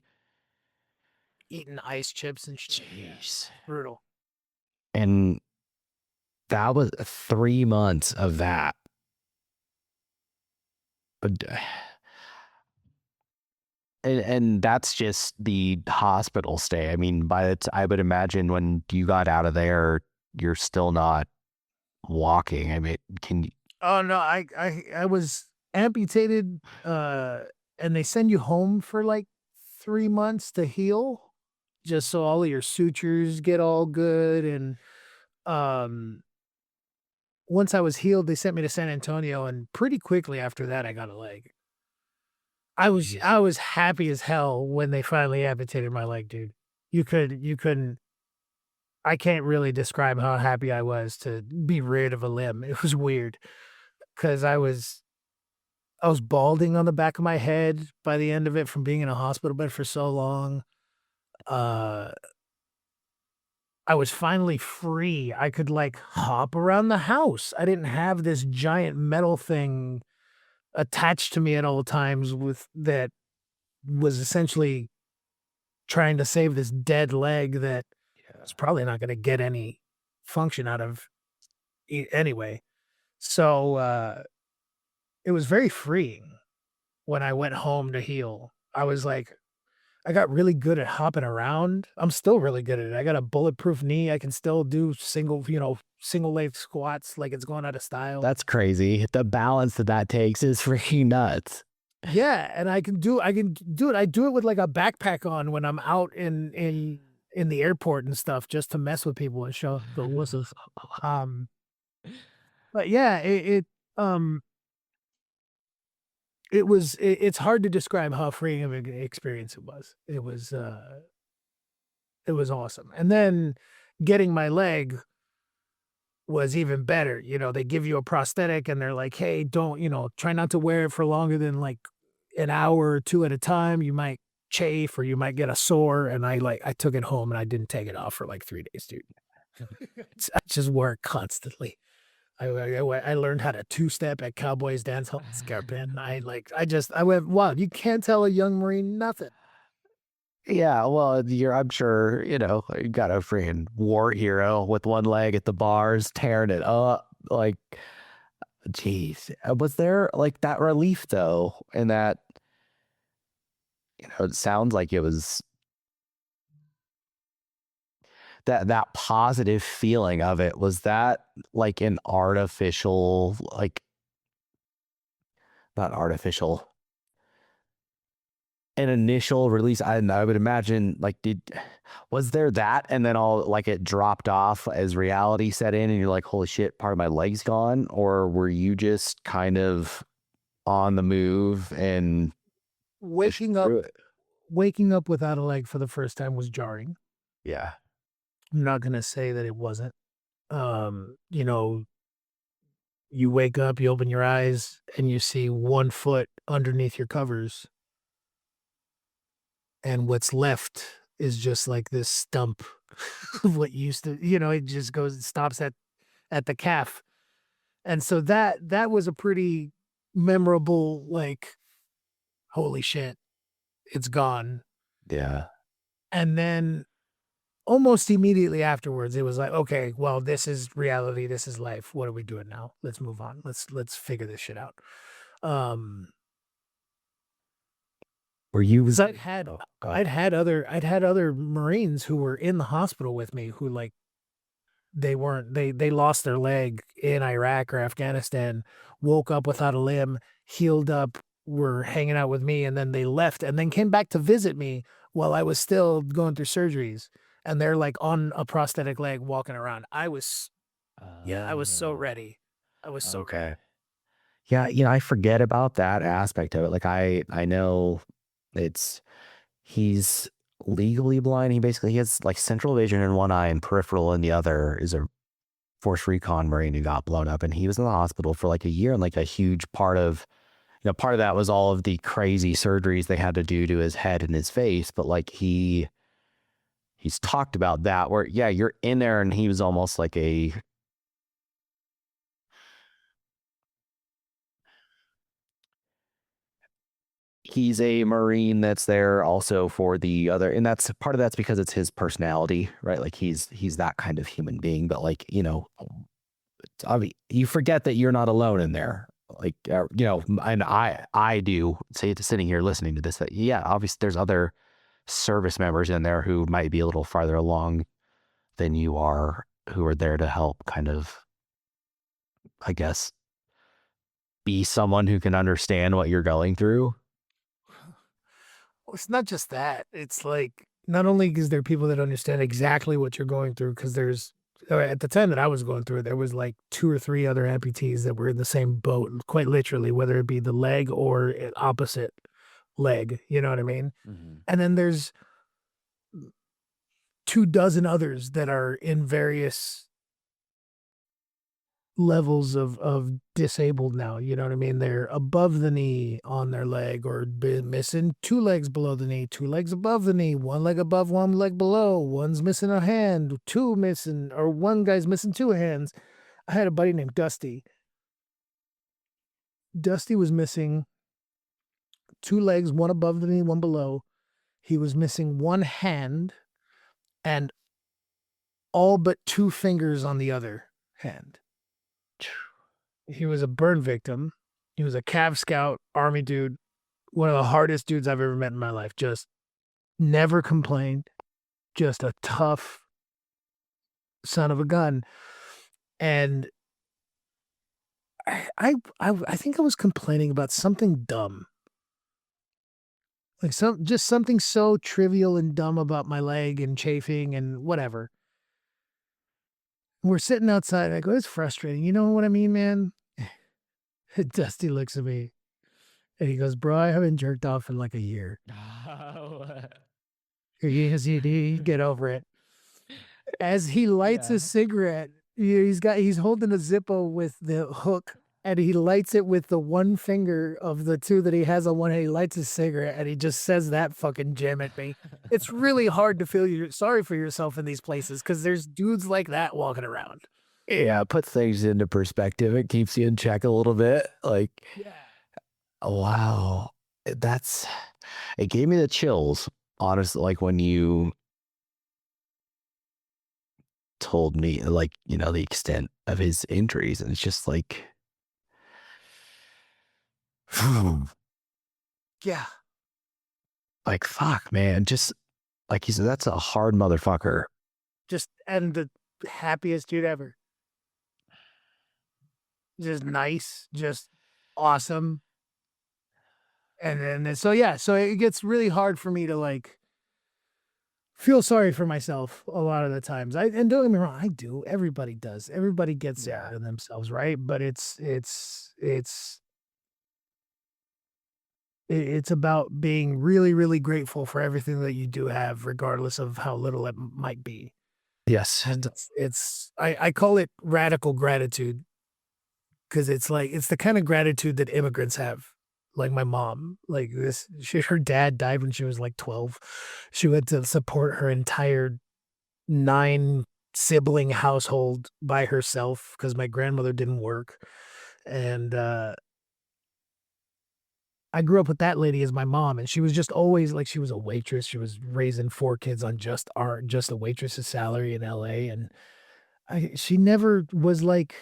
Eating ice chips and shit. Yeah. Jeez. Brutal. And that was 3 months of that. But, and that's just the hospital stay. I mean, I would imagine when you got out of there, you're still not walking. I mean, can you? Oh no, I was amputated, and they send you home for like 3 months to heal, just so all of your sutures get all good. And um, once I was healed, they sent me to San Antonio, and pretty quickly after that, I got a leg. Jeez. I was happy as hell when they finally amputated my leg, dude. You couldn't. I can't really describe how happy I was to be rid of a limb. It was weird because I was balding on the back of my head by the end of it from being in a hospital bed for so long. Uh, I was finally free. I could like hop around the house. I didn't have this giant metal thing attached to me at all times with that was essentially trying to save this dead leg that Yeah. was probably not going to get any function out of anyway. So it was very freeing when I went home to heal. I was like, I got really good at hopping around. I'm still really good at it. I got a bulletproof knee. I can still do single leg squats like it's going out of style. That's crazy. The balance that takes is freaking nuts. Yeah, and I can do it. I do it with like a backpack on when I'm out in the airport and stuff just to mess with people and show the wusses. Um, but yeah, um it's hard to describe how freeing of an experience it was. It was It was awesome. And then getting my leg was even better. You know, they give you a prosthetic and they're like, hey, don't, try not to wear it for longer than like an hour or two at a time. You might chafe or you might get a sore. And I took it home and I didn't take it off for like 3 days, dude. I just wore it constantly. I learned how to two-step at Cowboys dance hall Scarpin. I went, wow, you can't tell a young Marine nothing. Yeah, well, I'm sure, you got a freaking war hero with one leg at the bars, tearing it up. Like, geez, was there like that relief though? And that, it sounds like it was that positive feeling of it. Was that like an artificial, like, not artificial, an initial release? I would imagine, like, was there that, and then all like it dropped off as reality set in, and you're like, holy shit, part of my leg's gone, or were you just kind of on the move and pushing Waking up, through it? waking up without a leg for the first time was jarring. Yeah, I'm not gonna say that it wasn't. You know, you wake up, you open your eyes, and you see 1 foot underneath your covers, and what's left is just like this stump of what used to, it just goes, it stops at the calf. And so that was a pretty memorable, like, holy shit, it's gone. yeah. And then almost immediately afterwards, it was like, okay, well, this is reality, this is life. What are we doing now? Let's move on. Let's figure this shit out. Um, Were you because was oh god. I'd had other Marines who were in the hospital with me who like they weren't they lost their leg in Iraq or Afghanistan, woke up without a limb, healed up, were hanging out with me, and then they left and then came back to visit me while I was still going through surgeries. And they're like on a prosthetic leg walking around. I was so Oh, ready. I was so ready. okay. Yeah, I forget about that aspect of it. Like I know it's he's legally blind. He has like central vision in one eye and peripheral in the other. Is a force recon Marine who got blown up, and he was in the hospital for like a year. And like a huge part of that was all of the crazy surgeries they had to do to his head and his face. But like he's talked about that where, yeah, you're in there, and he was almost like he's a Marine that's there also for the other, and that's part of that's because it's his personality, right? Like he's that kind of human being. But like, I mean, you forget that you're not alone in there. Like, and I do say to sitting here listening to this, that yeah, obviously there's other service members in there who might be a little farther along than you are, who are there to help kind of, I guess, be someone who can understand what you're going through. Well, it's not just that. It's like not only is there people that understand exactly what you're going through, because there's at the time that I was going through it, there was like two or three other amputees that were in the same boat, quite literally, whether it be the leg or opposite leg. You know what I mean? Mhm. And then there's 2 dozen others that are in various levels of disabled now. You know what I mean? They're above the knee on their leg, or missing 2 legs below the knee, 2 legs above the knee, 1 leg above, 1 leg below. One's missing a hand, two missing, or one guy's missing 2 hands. I had a buddy named Dusty. Dusty was missing 2 legs, one above the knee, one below. He was missing one hand and all but 2 fingers on the other hand. He was a burn victim. He was a Cav Scout Army dude, one of the hardest dudes I've ever met in my life. Just never complained. Just a tough son of a gun. And I think I was complaining about something dumb, like something so trivial and dumb about my leg and chafing and whatever. We're sitting outside. I go, it's frustrating. You know what I mean, man? Dusty looks at me and he goes, bro, I haven't jerked off in like a year. You get over it. As he lights a Yeah. cigarette, he's holding a Zippo with the hook, and he lights it with the one finger of the two that he has on one hand. He lights his cigarette, and he just says that fucking gem at me. It's really hard to feel sorry for yourself in these places because there's dudes like that walking around. Yeah, it puts things into perspective. It keeps you in check a little bit. Like, Yeah. oh, wow. That's it gave me the chills, honestly, like when you told me like, the extent of his injuries. And it's just like Yeah. like fuck, man. Just like you said, that's a hard motherfucker. Just and the happiest dude ever. Just nice, just awesome. And then so yeah, so it gets really hard for me to like feel sorry for myself a lot of the times. And don't get me wrong, I do. Everybody does. Everybody gets Yeah. down on themselves, right? But it's about being really, really grateful for everything that you do have, regardless of how little it might be. Yes. And I call it radical gratitude because it's like it's the kind of gratitude that immigrants have. Like my mom, like her dad died when she was like 12. She had to support her entire 9 sibling household by herself because my grandmother didn't work. And I grew up with that lady as my mom, and she was just always like she was a waitress. She was raising 4 kids on just a waitress's salary in LA. And she never was like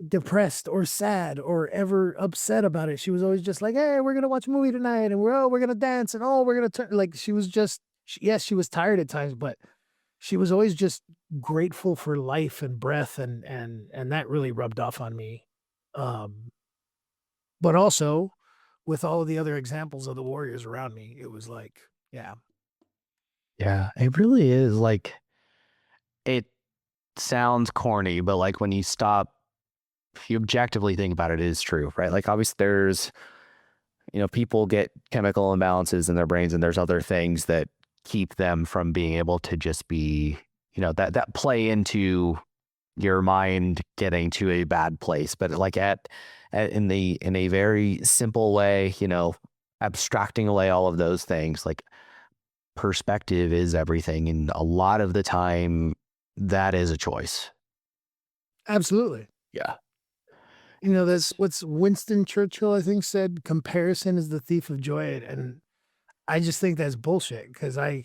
depressed or sad or ever upset about it. She was always just like, "Hey, we're gonna watch a movie tonight, and we're gonna dance, and we're gonna turn." Like she was just, yes, she was tired at times, but she was always just grateful for life and breath, and that really rubbed off on me. Um, but also with all of the other examples of the warriors around me, it was like, yeah, Yeah. It really is like it sounds corny, but like when you stop, if you objectively think about it, it is true, right? Like obviously there's, people get chemical imbalances in their brains and there's other things that keep them from being able to just be, that play into your mind getting to a bad place. But like in a very simple way, abstracting away all of those things, like perspective is everything. And a lot of the time that is a choice. absolutely. Yeah. That's what's Winston Churchill, I think, said, comparison is the thief of joy. And I just think that's bullshit because I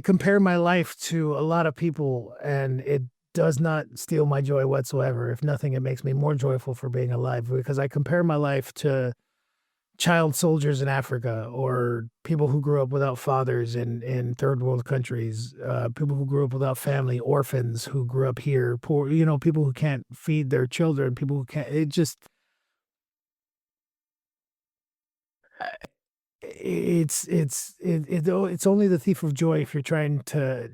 compare my life to a lot of people and it does not steal my joy whatsoever. If nothing, it makes me more joyful for being alive because I compare my life to child soldiers in Africa or people who grew up without fathers in third world countries, people who grew up without family, orphans who grew up here, poor, people who can't feed their children, people who can't, it just, it's only the thief of joy if you're trying to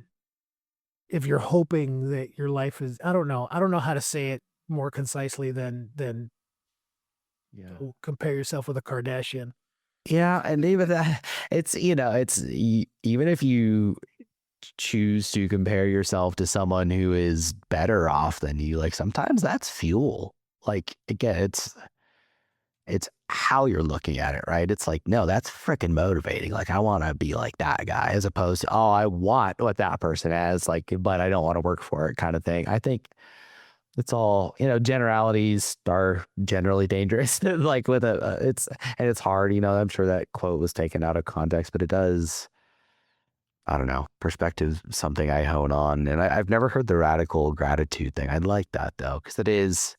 if you're hoping that your life is I don't know how to say it more concisely than Yeah. compare yourself with a Kardashian. Yeah. And even that, even if you choose to compare yourself to someone who is better off than you, like sometimes that's fuel. Like again, it's how you're looking at it, right? It's like, no, that's freaking motivating. Like I want to be like that guy as opposed to, oh, I want what that person has, like, but I don't want to work for it kind of thing. I think it's all, generalities are generally dangerous. Like with and it's hard, I'm sure that quote was taken out of context, but it does, I don't know, perspective, something I hone on. And I've never heard the radical gratitude thing. I like that though, because it is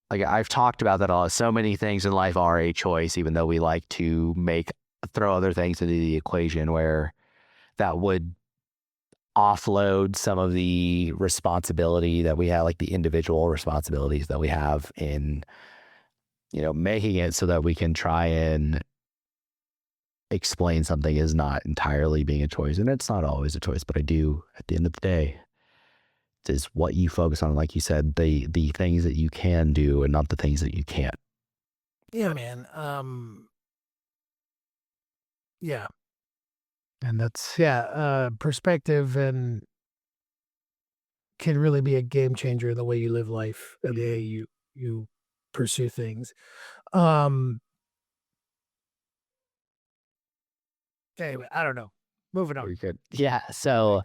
like I've talked about that a lot. So many things in life are a choice, even though we like to throw other things into the equation where that would offload some of the responsibility that we have, like the individual responsibilities that we have in, making it so that we can try and explain something is not entirely being a choice. And it's not always a choice, but I do at the end of the day, is what you focus on. Like you said, the things that you can do and not the things that you can't. Yeah, man. Yeah. And that's perspective and can really be a game changer in the way you live life and the way you pursue things. Um anyway, I don't know. Moving on. Very good. Yeah. So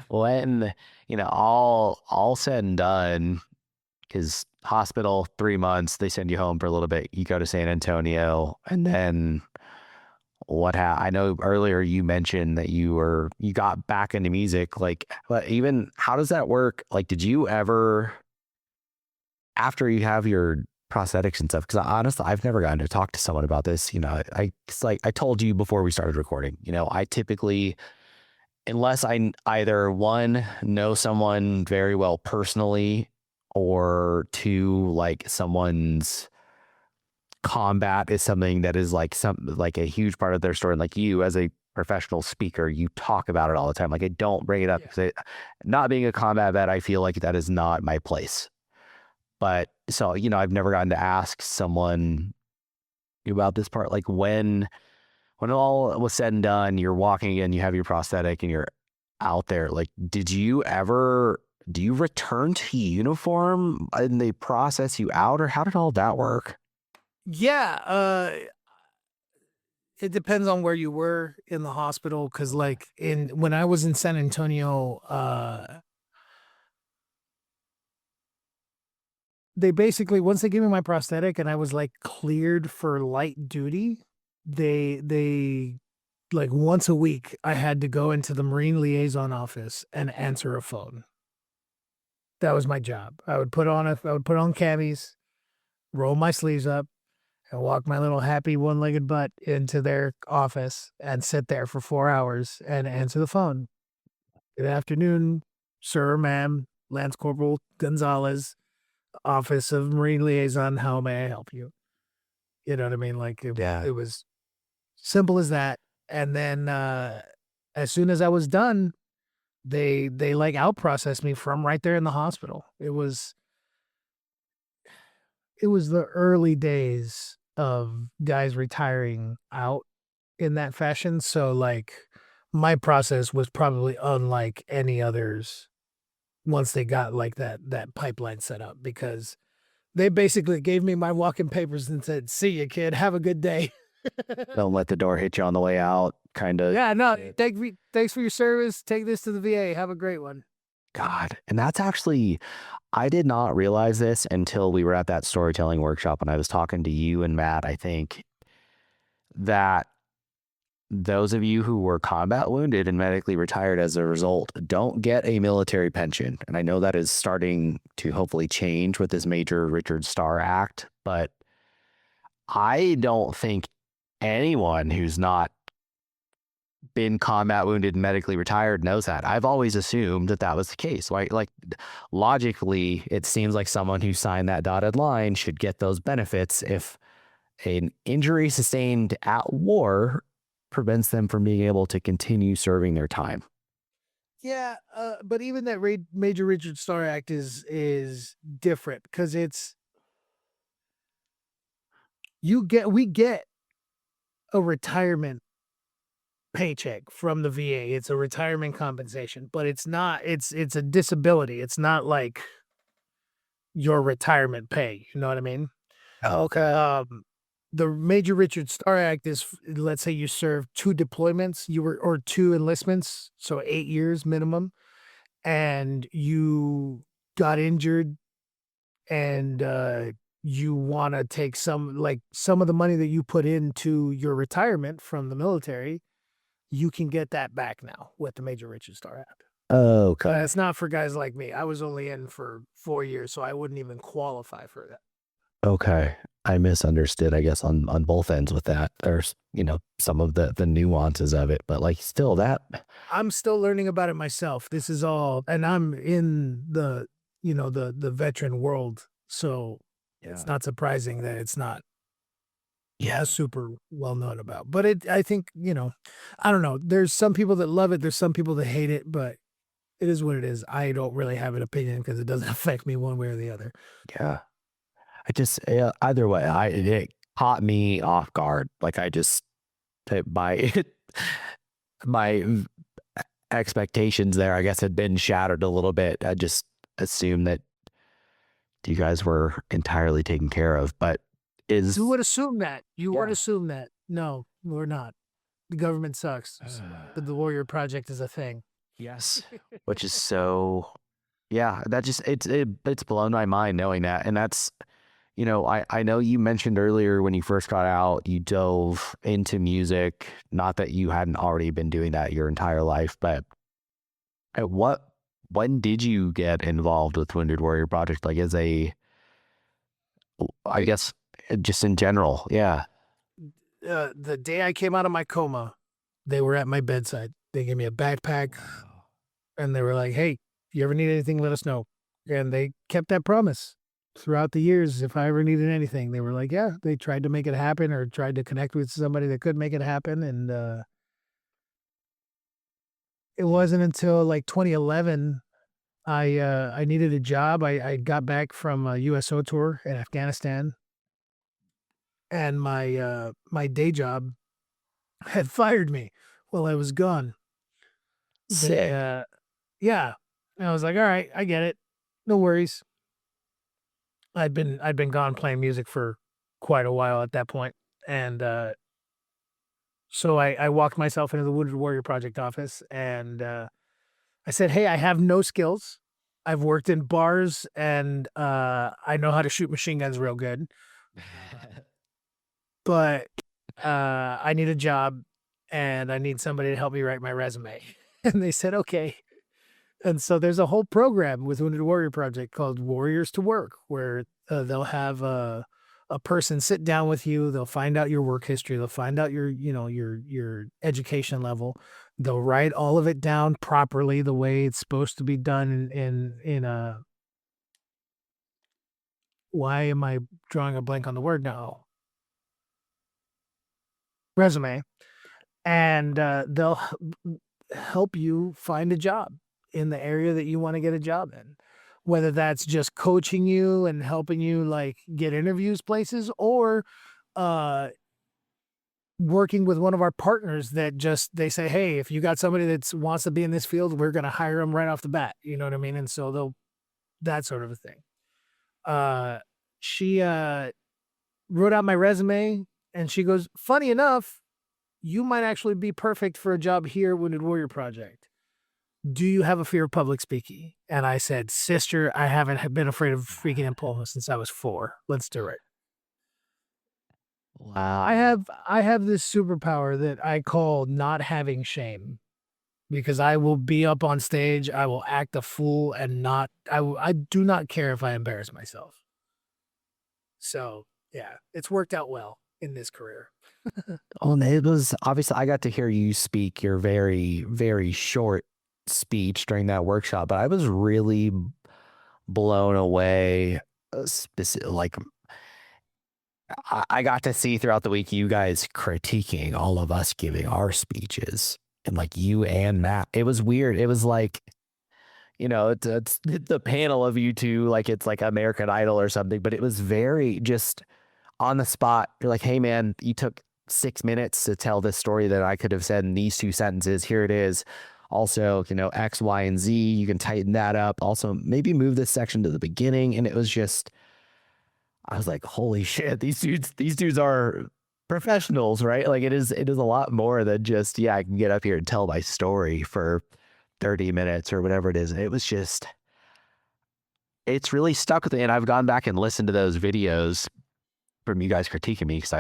when, all said and done, because hospital 3 months, they send you home for a little bit. You go to San Antonio, and then I know earlier you mentioned that you got back into music. Like, but even how does that work? Like, did you ever after you have your prosthetics and stuff? Because honestly, I've never gotten to talk to someone about this. It's like I told you before we started recording. I typically unless either one, know someone very well personally, or two, like someone's combat is something that is like a huge part of their story. And like you as a professional speaker, you talk about it all the time. Like I don't bring it up Yeah. because not being a combat vet, I feel like that is not my place. But so, I've never gotten to ask someone about this part. Like when all was said and done, you're walking again, you have your prosthetic and you're out there. Like, do you return to uniform and they process you out, or how did all that work? Yeah, it depends on where you were in the hospital cuz like in when I was in San Antonio, they basically once they gave me my prosthetic and I was like cleared for light duty, they like once a week I had to go into the Marine liaison office and answer a phone. That was my job. I would put on camis, roll my sleeves up, and walk my little happy one-legged butt into their office and sit there for 4 hours and answer the phone. Good afternoon, sir, ma'am, Lance Corporal Gonzalez, Office of Marine Liaison. How may I help you? You know what I mean? Like Yeah. it was simple as that. And then as soon as I was done, they like out processed me from right there in the hospital. It was the early days of guys retiring out in that fashion. So like my process was probably unlike any others once they got like that pipeline set up because they basically gave me my walking papers and said, "See you, kid. Have a good day." Don't let the door hit you on the way out, kind of. Yeah, no, thanks for your service. Take this to the VA. Have a great one. God. And that's actually, I did not realize this until we were at that storytelling workshop and I was talking to you and Matt, I think, that those of you who were combat wounded and medically retired as a result don't get a military pension. And I know that is starting to hopefully change with this Major Richard Starr Act, but I don't think anyone who's not been combat wounded and medically retired knows that. I've always assumed that that was the case. Right? Like logically, it seems like someone who signed that dotted line should get those benefits if an injury sustained at war prevents them from being able to continue serving their time. Yeah, but even that Major Richard Starr Act is different because it's we get a retirement paycheck from the VA. It's a retirement compensation, but it's a disability. It's not like your retirement pay, you know what I mean? Okay. The Major Richard Starr Act is let's say you served 2 deployments, you were or 2 enlistments, so 8 years minimum, and you got injured and you want to take some of the money that you put into your retirement from the military, you can get that back now with the Major Richard Starr Act. Okay. It's not for guys like me. I was only in for 4 years, so I wouldn't even qualify for that. Okay. I misunderstood, I guess, on both ends with that. There's, some of the nuances of it, but like still that. I'm still learning about it myself. This is all, and I'm in the veteran world, so it's Yeah. not surprising that it's not Yeah. super well known about. But I think, I don't know. There's some people that love it. There's some people that hate it, but it is what it is. I don't really have an opinion because it doesn't affect me one way or the other. Yeah. Either way, it caught me off guard. Like I just by it. my expectations there, I guess, had been shattered a little bit. I just assumed that you guys were entirely taken care of, but is You would assume that. You would yeah. assume that. No, we're not. The government sucks. But the Warrior Project is a thing. Yes, which is so yeah, that just it's blown my mind knowing that. And that's, I know you mentioned earlier when you first got out, you dove into music, not that you hadn't already been doing that your entire life, but at when did you get involved with Wounded Warrior Project? Like as a, I guess, just in general. Yeah. The day I came out of my coma, they were at my bedside. They gave me a backpack and they were like, hey, if you ever need anything, let us know. And they kept that promise throughout the years. If I ever needed anything, they were like, yeah, they tried to make it happen or tried to connect with somebody that could make it happen. And it wasn't until like 2011 I needed a job. I got back from a USO tour in Afghanistan, and my day job had fired me while I was gone. They Sick. yeah. And I was like, all right, I get it. No worries. I'd been gone playing music for quite a while at that point. And so I walked myself into the Wounded Warrior Project office and I said, hey, I have no skills. I've worked in bars and I know how to shoot machine guns real good. But I need a job and I need somebody to help me write my resume. And they said, okay. And so there's a whole program with Wounded Warrior Project called Warriors to Work, where they'll have a person sit down with you. They'll find out your work history. They'll find out your education level. They'll write all of it down properly the way it's supposed to be done in a. Why am I drawing a blank on the word now? Resume, and they'll help you find a job in the area that you want to get a job in, whether that's just coaching you and helping you like get interviews places or uh working with one of our partners that just they say, hey, if you got somebody that wants to be in this field, we're going to hire them right off the bat, you know what I mean? And so they'll that sort of a thing. She wrote out my resume and she goes, funny enough, you might actually be perfect for a job here at Wounded Warrior Project. Do you have a fear of public speaking? And I said, sister, I haven't been afraid of speaking in public since I was 4. Let's do it. Wow. I have this superpower that I call not having shame because I will be up on stage, I will act a fool and not I do not care if I embarrass myself. So, yeah, it's worked out well in this career. Oh, and it was obviously I got to hear you speak your very, very short speech during that workshop, but I was really blown away. Like I got to see throughout the week you guys critiquing all of us giving our speeches, and like you and Matt. It was weird. It was like, it's the panel of you two, like it's like American Idol or something, but it was very just on the spot. You're like, hey man, you took 6 minutes to tell this story that I could have said in these 2 sentences. Here it is. Also, X, Y, and Z. You can tighten that up. Also, maybe move this section to the beginning. And it was just, I was like, holy shit, these dudes are professionals, right? Like it is a lot more than just, yeah, I can get up here and tell my story for 30 minutes or whatever it is. It was just, it's really stuck with me. And I've gone back and listened to those videos from you guys critiquing me because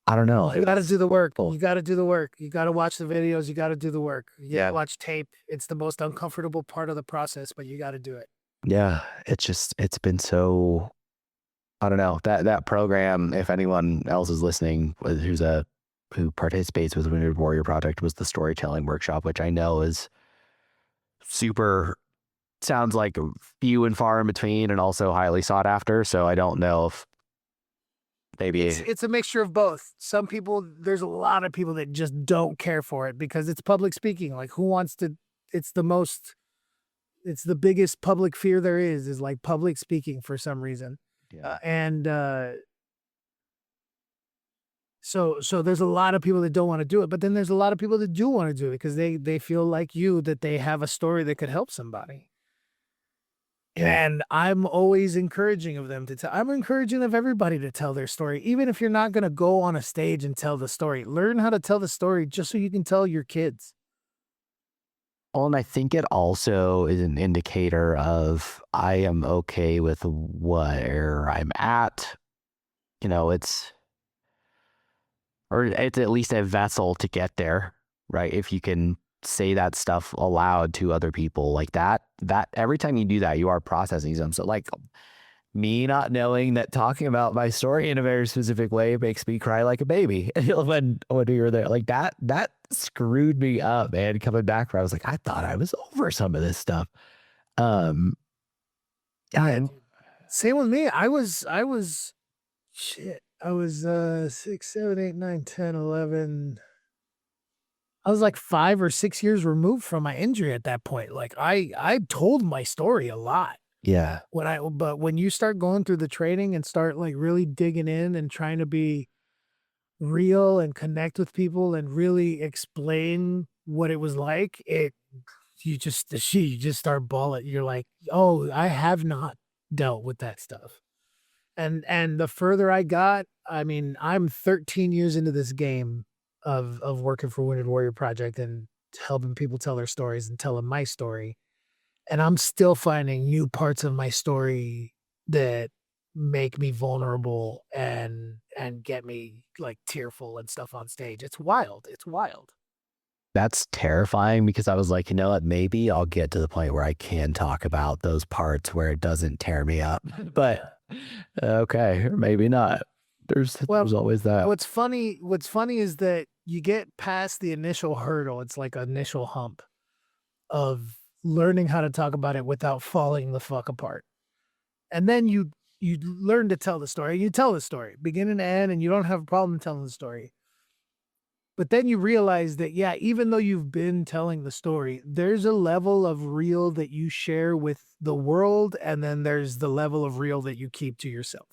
I don't know. You got to do the work. Cool. You got to do the work. You got to watch the videos. You got to do the work. You Yeah. watch tape. It's the most uncomfortable part of the process, but you got to do it. Yeah. It's been so, I don't know, that program, if anyone else is listening, who participates with the Wounded Warrior Project, was the storytelling workshop, which I know is super, sounds like few and far in between and also highly sought after. So I don't know if maybe It's a mixture of both. Some people, there's a lot of people that just don't care for it because it's public speaking. Like who wants to, it's the biggest public fear there is like public speaking for some reason. yeah. And So there's a lot of people that don't want to do it, but then there's a lot of people that do want to do it because they feel like you that they have a story that could help somebody. And I'm always encouraging of them to tell. I'm encouraging of everybody to tell their story, even if you're not going to go on a stage and tell the story. Learn how to tell the story just so you can tell your kids. Well, and I think it also is an indicator of I am okay with where I'm at. You know, or it's at least a vessel to get there, right? If you can say that stuff aloud to other people like that every time you do that, you are processing them. So like me not knowing that talking about my story in a very specific way makes me cry like a baby when you're there, like that screwed me up, man. Coming back where I was like, I thought I was over some of this stuff. Um, yeah, and Same with me. I was shit. I was 6, 7, 8, 9, 10, 11. I was like 5 or 6 years removed from my injury at that point. Like I told my story a lot. yeah, But when you start going through the training and start like really digging in and trying to be real and connect with people and really explain what it was like, you just start bawling. You're like, oh, I have not dealt with that stuff. And the further I got, I mean, I'm 13 years into this game of working for Wounded Warrior Project and helping people tell their stories and telling my story. And I'm still finding new parts of my story that make me vulnerable and get me like tearful and stuff on stage. It's wild. It's wild. that's terrifying because I was like, you know what, maybe I'll get to the point where I can talk about those parts where it doesn't tear me up. But okay, or maybe not. Well, There's always that. what's funny is that you get past the initial hurdle. It's like initial hump of learning how to talk about it without falling the fuck apart. And then you learn to tell the story. You tell the story, beginning to end, and you don't have a problem telling the story. But then you realize that, yeah, even though you've been telling the story, there's a level of real that you share with the world, and then there's the level of real that you keep to yourself.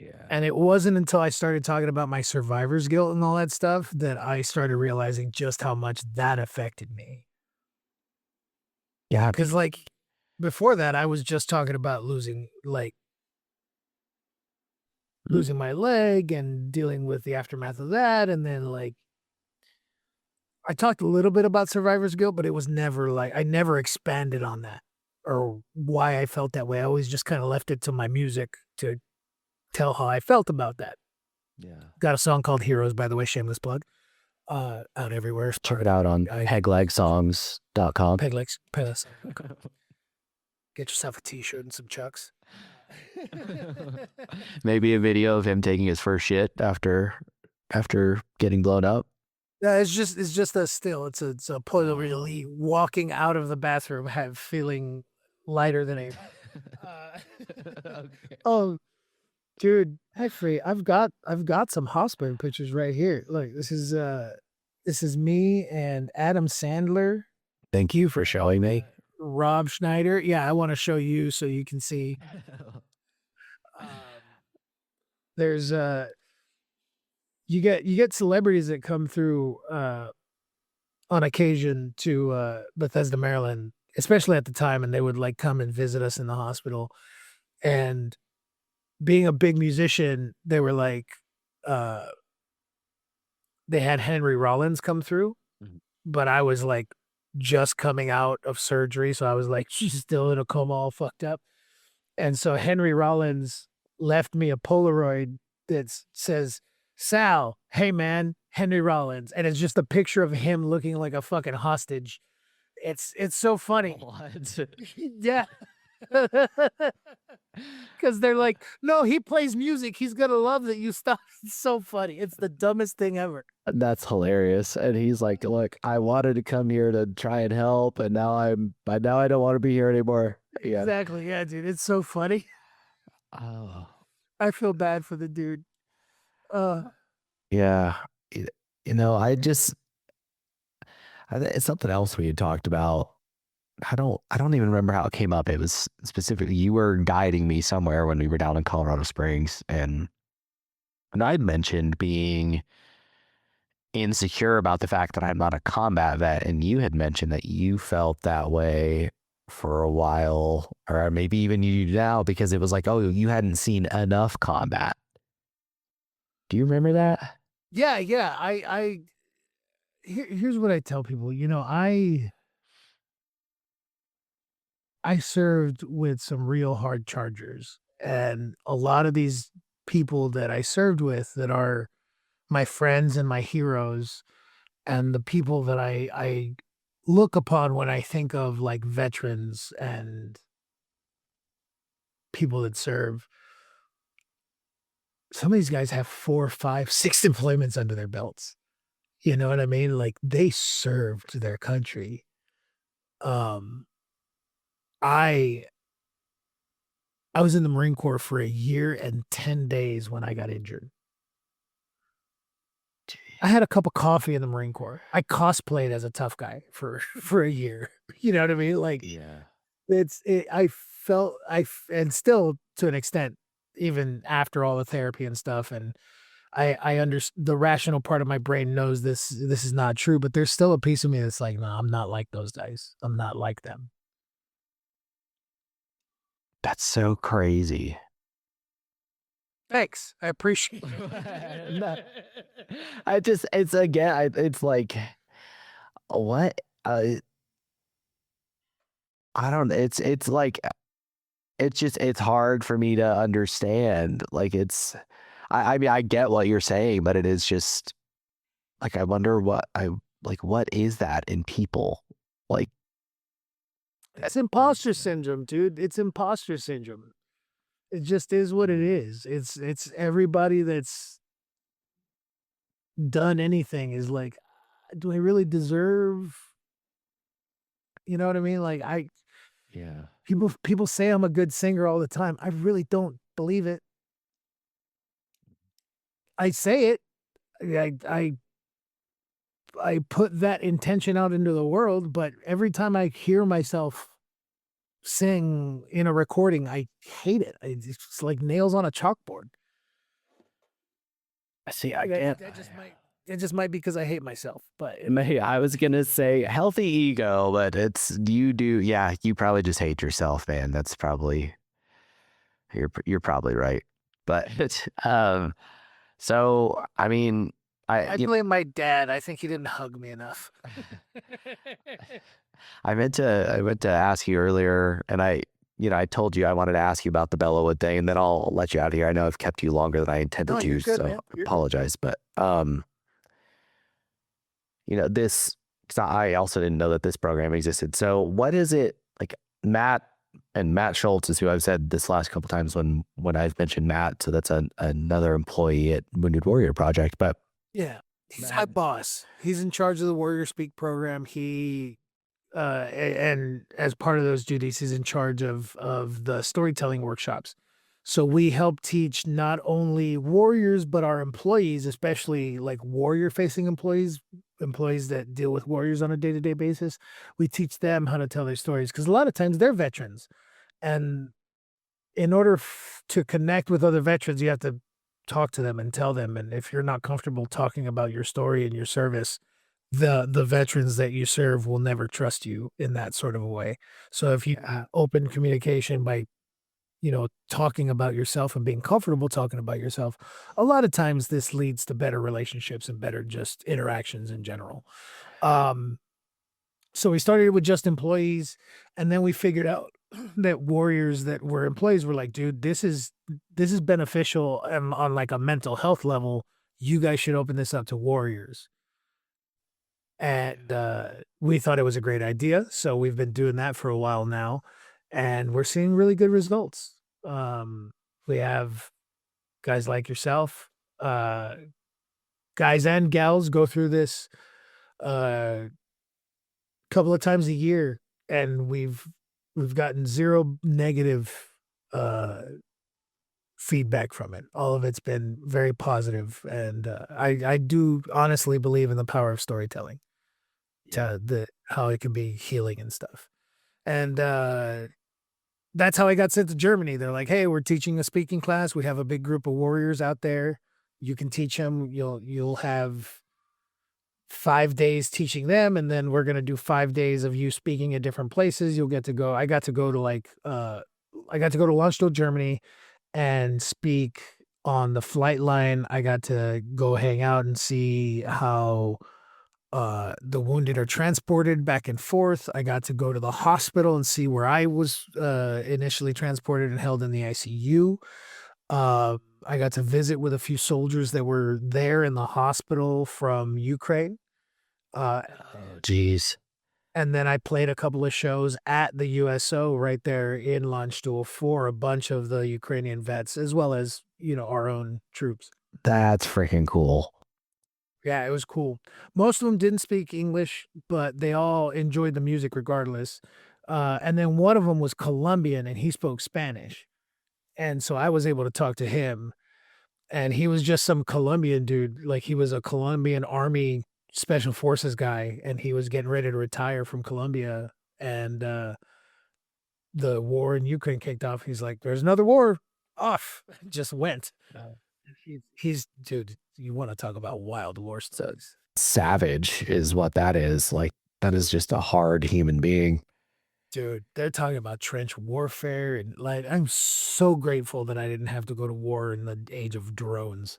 Yeah. And it wasn't until I started talking about my survivor's guilt and all that stuff that I started realizing just how much that affected me. Yeah. Because, like, before that, I was just talking about losing my leg and dealing with the aftermath of that. And then, like, I talked a little bit about survivor's guilt, but it was never like I never expanded on that or why I felt that way. I always just kind of left it to my music to tell how I felt about that. Yeah. Got a song called Heroes, by the way, shameless plug. Out everywhere. Check it out on peglegsongs.com. Peglegs. Get yourself a t-shirt and some chucks. Maybe a video of him taking his first shit after getting blown up. Yeah, it's just a still. It's a Polaroid walking out of the bathroom, feeling lighter than air. Okay. Oh, dude, actually, I've got some hospital pictures right here. Look, this is me and Adam Sandler, Thank you for showing me. Rob Schneider. Yeah, I want to show you so you can see. Um, there's you get celebrities that come through on occasion to Bethesda, Maryland, especially at the time, and they would like come and visit us in the hospital. And being a big musician, they were like, uh, they had Henry Rollins come through, Mhm. but I was like just coming out of surgery, so I was like she's still in a coma, all fucked up. And so Henry Rollins left me a Polaroid that says, "Sal, hey man, Henry Rollins," and it's just a picture of him looking like a fucking hostage. It's so funny. What? Yeah. Because they're like, no, he plays music. He's gonna love that you stopped. It's so funny. It's the dumbest thing ever. That's hilarious. And he's like, look, I wanted to come here to try and help, and now I don't want to be here anymore. Yeah. Exactly. Yeah, dude. It's so funny. Oh, I feel bad for the dude. Uh, yeah. Y- it's something else we had talked about. I don't even remember how it came up. It was specifically you were guiding me somewhere when we were down in Colorado Springs, and And I'd mentioned being insecure about the fact that I'm not a combat vet, and you had mentioned that you felt that way for a while, or maybe even you do now, because it was like, oh, you hadn't seen enough combat. Do you remember that? Yeah, yeah. Here's what I tell people. I served with some real hard chargers, and a lot of these people that I served with that are my friends and my heroes, and the people that I look upon when I think of like veterans and people that serve. Some of these guys have 4, 5, 6 deployments under their belts. You know what I mean? Like they served their country. Um, I I was in the Marine Corps for a year and 10 days when I got injured. I had a cup of coffee in the Marine Corps. I cosplayed as a tough guy for for a year. You know what I mean? Like Yeah. I felt and still to an extent, even after all the therapy and stuff, and I the rational part of my brain knows this is not true, but there's still a piece of me that's like, no, I'm not like those guys. I'm not like them. That's so crazy. Thanks. I appreciate No, it's again, it's like, what? I don't, it's like, it's hard for me to understand. Like, I mean, I get what you're saying, but it is just like, I wonder what is that in people? Like, It's imposter syndrome, dude. It's imposter syndrome. It just is what it is. It's everybody that's done anything is like, do I really deserve, you know what I mean? Like yeah, people say I'm a good singer all the time. I really don't believe it. I say it. I put that intention out into the world, but every time I hear myself sing in a recording, I hate it. It's like nails on a chalkboard. see, I That can't. that just might it just might be because I hate myself, but I was gonna say healthy ego, but it's you do. Yeah, you probably just hate yourself, man. That's probably you're probably right. But so I mean, I I you blame my dad. I think he didn't hug me enough. I meant to ask you earlier, and I told you I wanted to ask you about the Bellawood thing, and then I'll let you out of here. I know I've kept you longer than I No, intended you're to, good, so man. I You're good. apologize. But this, because I also didn't know that this program existed. So what is it like? Matt Schultz is who I've said this last couple times when I've mentioned Matt. So that's another employee at Wounded Warrior Project. But Yeah. He's my Matt, boss. He's in charge of the Warrior Speak program. And as part of those duties, he's in charge of the storytelling workshops. So we help teach not only warriors but our employees, especially like warrior facing employees that deal with warriors on a day-to-day basis. We teach them how to tell their stories because a lot of times they're veterans, and in order to connect with other veterans, you have to talk to them and tell them. And if you're not comfortable talking about your story and your service, the veterans that you serve will never trust you in that sort of a way. So if you open communication by, talking about yourself and being comfortable talking about yourself, a lot of times this leads to better relationships and better just interactions in general. Um, so we started with just employees, and then we figured out that warriors that were employees were like, dude, this is beneficial and on like a mental health level. You guys should open this up to warriors. And we thought it was a great idea. So we've been doing that for a while now, and we're seeing really good results. We have guys like yourself, uh, guys and gals go through this uh, couple of times a year, and we've gotten zero negative uh, feedback from it. All of it's been very positive, and I do honestly believe in the power of storytelling yeah, to the how it can be healing and stuff. And that's how I got sent to Germany. They're like, "Hey, we're teaching a speaking class. We have a big group of warriors out there. You can teach them. You'll have 5 days teaching them, and then we're gonna do 5 days of you speaking at different places. You'll get to go. I got to go to I got to go to Landstuhl, Germany, and speak on the flight line. I got to go hang out and see how the wounded are transported back and forth. I got to go to the hospital and see where I was initially transported and held in the ICU. I got to visit with a few soldiers that were there in the hospital from Ukraine. Uh, Jeez. and then I played a couple of shows at the USO right there in Landstuhl for a bunch of the Ukrainian vets, as well as, our own troops. That's freaking cool. Yeah, it was cool. Most of them didn't speak English, but they all enjoyed the music regardless. And then one of them was Colombian and he spoke Spanish. And so I was able to talk to him. And he was just some Colombian dude. Like he was a Colombian army special forces guy. And he was getting ready to retire from Colombia. And the war in Ukraine kicked off. He's like, there's another war off. Just went. He's dude, you want to talk about wild war studs. Savage is what that is. Like, that is just a hard human being. Dude, they're talking about trench warfare and like I'm so grateful that I didn't have to go to war in the age of drones.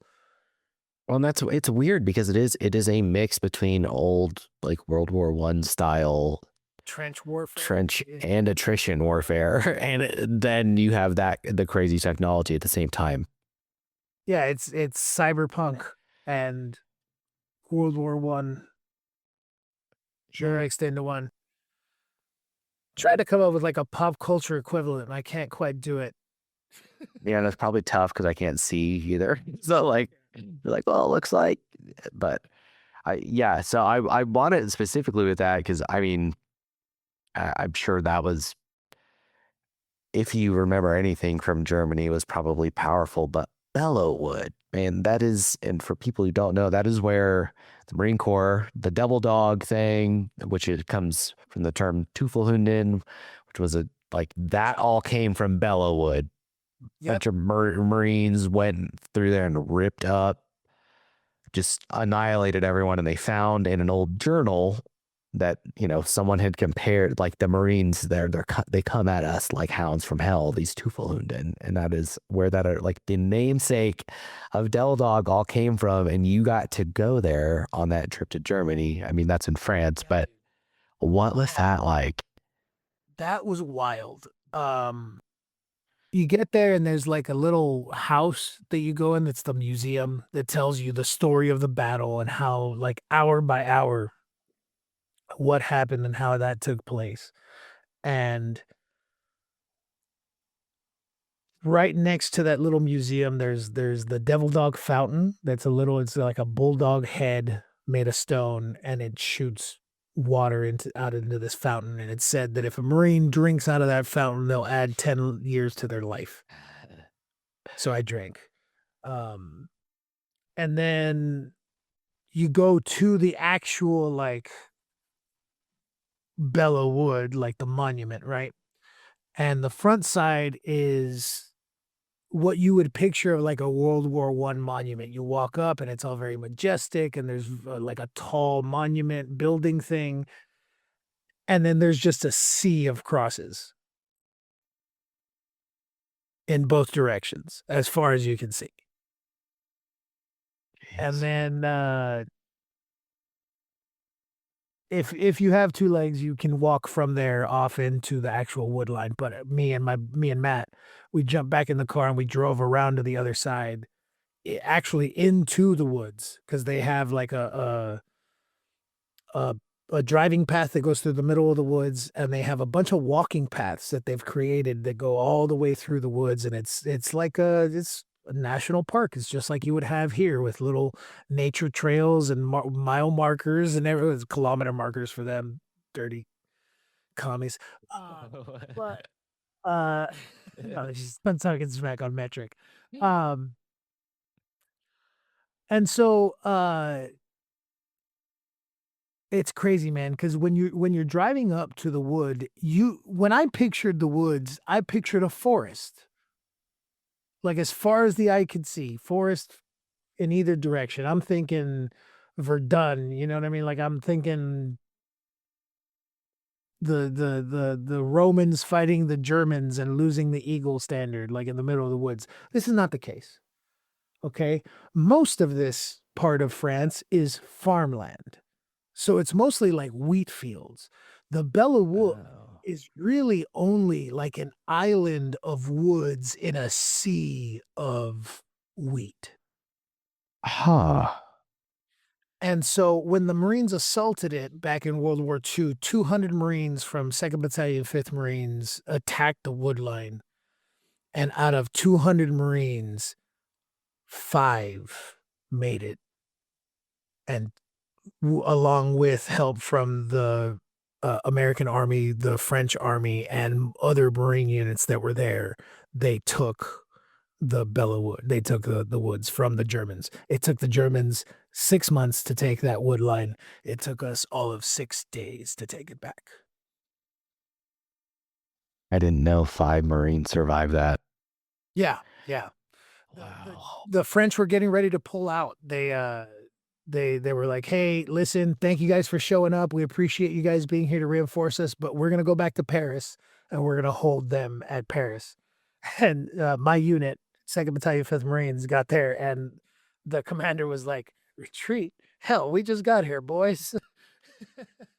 Well, and it's weird because it is a mix between old like World War I style Trench warfare. trench and attrition warfare, and then you have the crazy technology at the same time. Yeah, it's cyberpunk and World War One. Sure, mixed into one. Tried to come up with like a pop culture equivalent, and I can't quite do it. Yeah, that's probably tough because I can't see either. So like, you're like, well, it looks like, but yeah. So I bought it specifically with that because I mean, I'm sure that was, if you remember anything from Germany, it was probably powerful, but Bellowood, man, that is, and for people who don't know, that is where the Marine Corps, the devil dog thing, which it comes from the term Teufelhunden, which was like that all came from Bellowood. Yep. Bunch of Marines went through there and ripped up, just annihilated everyone. And they found in an old journal that, someone had compared like the Marines they come at us like hounds from hell, these Teufelhunden. And that is where like the namesake of Del Dog all came from. And you got to go there on that trip to Germany. I mean, that's in France, but what was that like? That was wild. You get there and there's like a little house that you go in that's the museum that tells you the story of the battle and how like hour by hour what happened and how that took place. And right next to that little museum there's the devil dog fountain. It's like a bulldog head made of stone and it shoots water out into this fountain, and it's said that if a Marine drinks out of that fountain they'll add 10 years to their life. So I drank. And then you go to the actual like Bellowood, like the monument, right? And the front side is what you would picture of like a World War One monument. You walk up and it's all very majestic, and there's like a tall monument building thing, and then there's just a sea of crosses in both directions as far as you can see. And then if you have two legs, you can walk from there off into the actual wood line. But me and Matt, we jumped back in the car and we drove around to the other side, actually into the woods, because they have like a a driving path that goes through the middle of the woods, and they have a bunch of walking paths that they've created that go all the way through the woods, and it's like it's a national park. It's just like you would have here with little nature trails and mile markers and everything, kilometer markers for them, dirty commies. But no, she's been talking smack on metric. And so it's crazy, man, because when you're driving up to the wood, when I pictured the woods, I pictured a forest. Like as far as the eye could see, forest in either direction. I'm thinking Verdun, you know what I mean? Like I'm thinking the Romans fighting the Germans and losing the Eagle standard, like in the middle of the woods. This is not the case. Okay. Most of this part of France is farmland. So it's mostly like wheat fields. The Belle Wood Oh. is really only like an island of woods in a sea of wheat. Huh. And so when the Marines assaulted it back in World War II, 200 Marines from 2nd Battalion, 5th Marines attacked the wood line. And out of 200 Marines, 5 made it. And along with help from the American Army, the French Army, and other Marine units that were there, they took the Bella Wood. They took the woods from the Germans. It took the Germans 6 months to take that wood line. It took us all of 6 days to take it back. I didn't know 5 Marines survived that. Yeah, yeah. Wow. The French were getting ready to pull out. They were like, "Hey, listen, thank you guys for showing up. We appreciate you guys being here to reinforce us, but we're gonna go back to Paris and we're gonna hold them at Paris." And my unit, 2nd Battalion, 5th Marines, got there, and the commander was like, "Retreat? Hell, we just got here, boys."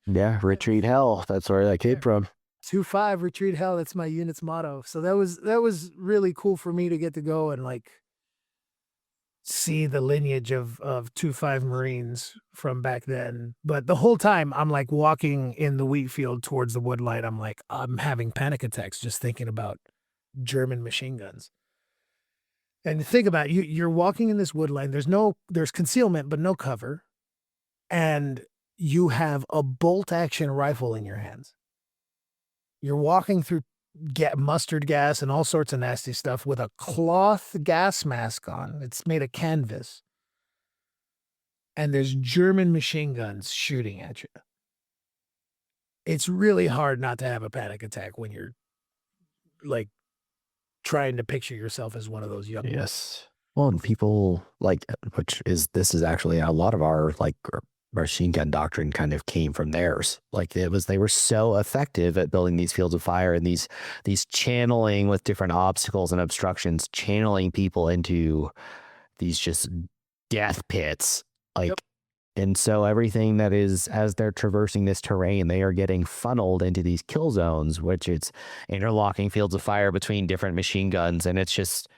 Yeah, retreat hell. That's where that came Yeah. from. 2-5, retreat hell. That's my unit's motto. So that was really cool for me to get to go and like see the lineage of 2-5 Marines from back then. But the whole time I'm like walking in the wheat field towards the wood line, I'm like, I'm having panic attacks just thinking about German machine guns. And think about it, you're walking in this wood line. There's concealment, but no cover. And you have a bolt action rifle in your hands. You're walking through mustard gas and all sorts of nasty stuff with a cloth gas mask on. It's made of canvas. And there's German machine guns shooting at you. It's really hard not to have a panic attack when you're like trying to picture yourself as one of those young men. Yes. Well, and people like, this is actually a lot of our like machine gun doctrine kind of came from theirs. Like they were so effective at building these fields of fire and these channeling with different obstacles and obstructions, channeling people into these just death pits. Yep. Like, and so everything that is, as they're traversing this terrain, they are getting funneled into these kill zones, which it's interlocking fields of fire between different machine guns. And it's just,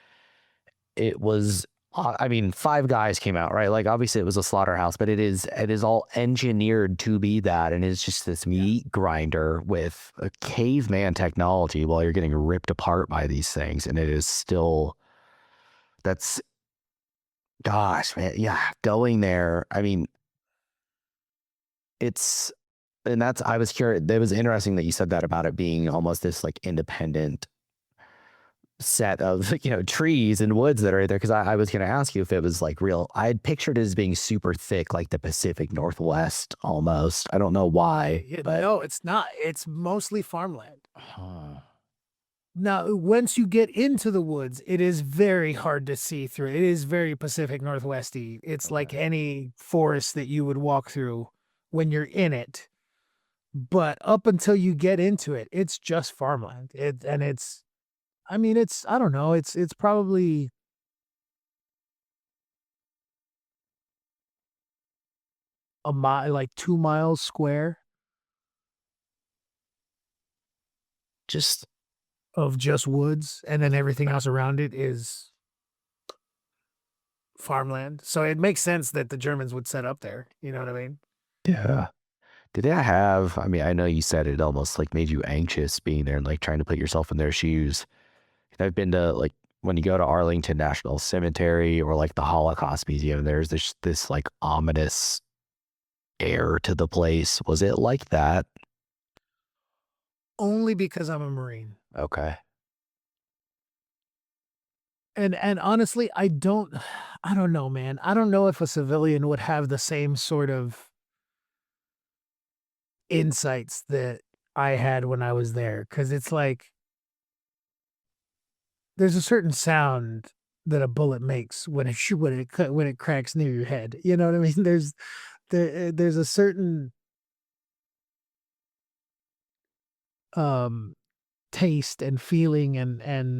it was, I mean, 5 guys came out, right? Like obviously it was a slaughterhouse, but it is all engineered to be that. And it's just this meat grinder with a caveman technology while you're getting ripped apart by these things. And it is still, that's, gosh, man. Yeah. Going there. I mean, it's, and that's, I was curious. It was interesting that you said that about it being almost this like independent set of trees and woods that are there, because I was going to ask you if it was like real. I had pictured it as being super thick, like the Pacific Northwest almost. I don't know why, Yeah, but no, it's not. It's mostly farmland. huh. Now, once you get into the woods, it is very hard to see through. It is very Pacific Northwesty. It's like Okay. any forest that you would walk through when you're in it. But up until you get into it, it's just farmland. I mean, I don't know, it's probably a mile, like 2 miles square Just of just woods, and then everything else around it is farmland. So it makes sense that the Germans would set up there. You know what I mean? yeah. Did it have? I mean, I know you said it almost like made you anxious being there and like trying to put yourself in their shoes. I've been to like when you go to Arlington National Cemetery or like the Holocaust Museum, there's this like ominous air to the place. Was it like that? Only because I'm a Marine. Okay. And honestly, I don't know, man. I don't know if a civilian would have the same sort of insights that I had when I was there, because it's like there's a certain sound. that a bullet makes when when it cracks near your head. You know what I mean? There's a certain um taste and feeling and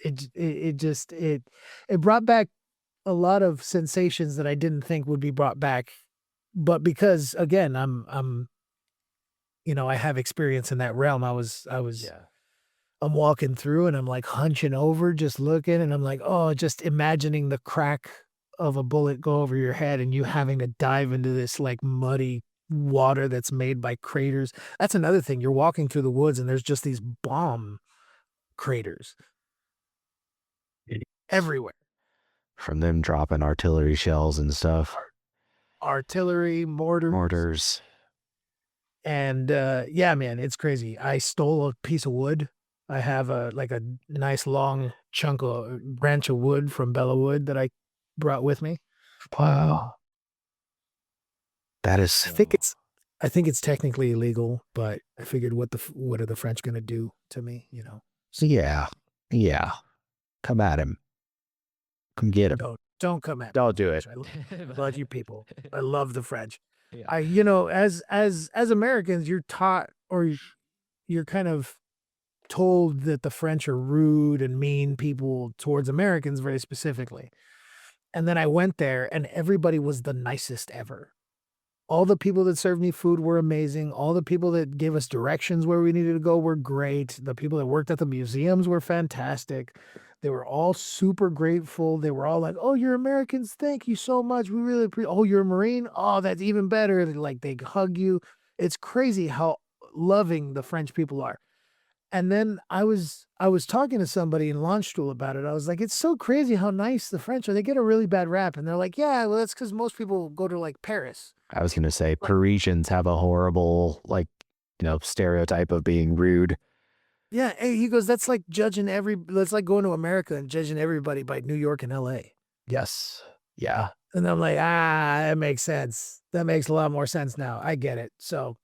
it brought back a lot of sensations that I didn't think would be brought back. But because again, I'm I have experience in that realm. Yeah. I'm walking through and I'm like hunching over, just looking, and I'm like, oh, just imagining the crack of a bullet go over your head and you having to dive into this like muddy water that's made by craters. That's another thing. You're walking through the woods and there's just these bomb craters everywhere. From them dropping artillery shells and stuff. Artillery, mortars. Mortars. And yeah, man, it's crazy. I stole a piece of wood. I have a nice long chunk of branch of wood from Bella Wood that I brought with me. Wow. That is I think it's I think it's technically illegal, but I figured what are the French going to do to me, you know? so yeah. Yeah. Come at him. Come get him. Don't come at me. Don't do it. I love you people. I love the French. Yeah. As Americans, you're taught or you're kind of told that the French are rude and mean people towards Americans very specifically. And then I went there and everybody was the nicest ever. All the people that served me food were amazing. All the people that gave us directions where we needed to go were great. The people that worked at the museums were fantastic. They were all super grateful. They were all like, "Oh, you're Americans. Thank you so much. We really appreciate. Oh, you're a Marine. Oh, that's even better." Like they hug you. It's crazy how loving the French people are. And then I was talking to somebody in launch school about it. I was like, it's so crazy how nice the French are. They get a really bad rap. And they're like, yeah, well, that's because most people go to like Paris. I was going to say Parisians have a horrible, stereotype of being rude. Yeah. Hey, he goes, that's like going to America and judging everybody by New York and LA. Yes. Yeah. And I'm like, that makes sense. That makes a lot more sense now. I get it. So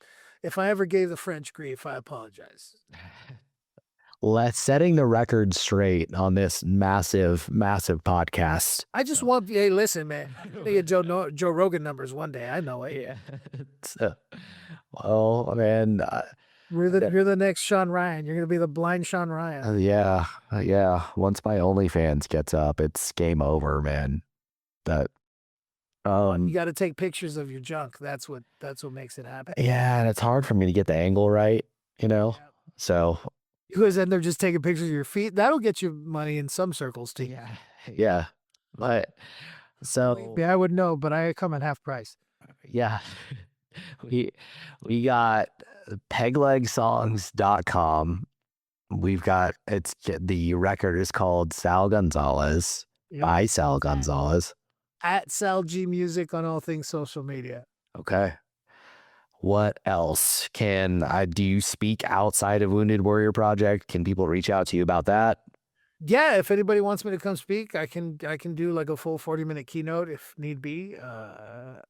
if I ever gave the French grief, I apologize. Let's setting the record straight on this massive, massive podcast. I just want, hey, listen, man. They get Joe Rogan numbers one day. I know it. Yeah. Well, man. You're the next Sean Ryan. You're gonna be the blind Sean Ryan. Yeah. Yeah. Once my OnlyFans gets up, it's game over, man. That. You got to take pictures of your junk. That's what makes it happen. Yeah, and it's hard for me to get the angle right, Yeah. So. Because then they're just taking pictures of your feet. That'll get you money in some circles too. Yeah. Yeah. But so. Yeah, I would know, but I come at half price. Yeah. we got peglegsongs.com. We've got the record is called Sal Gonzalez by Sal Gonzalez. At Sal G Music on all things social media. Okay. What else do you speak outside of Wounded Warrior Project? Can people reach out to you about that? Yeah, if anybody wants me to come speak, I can do like a full 40-minute keynote if need be. I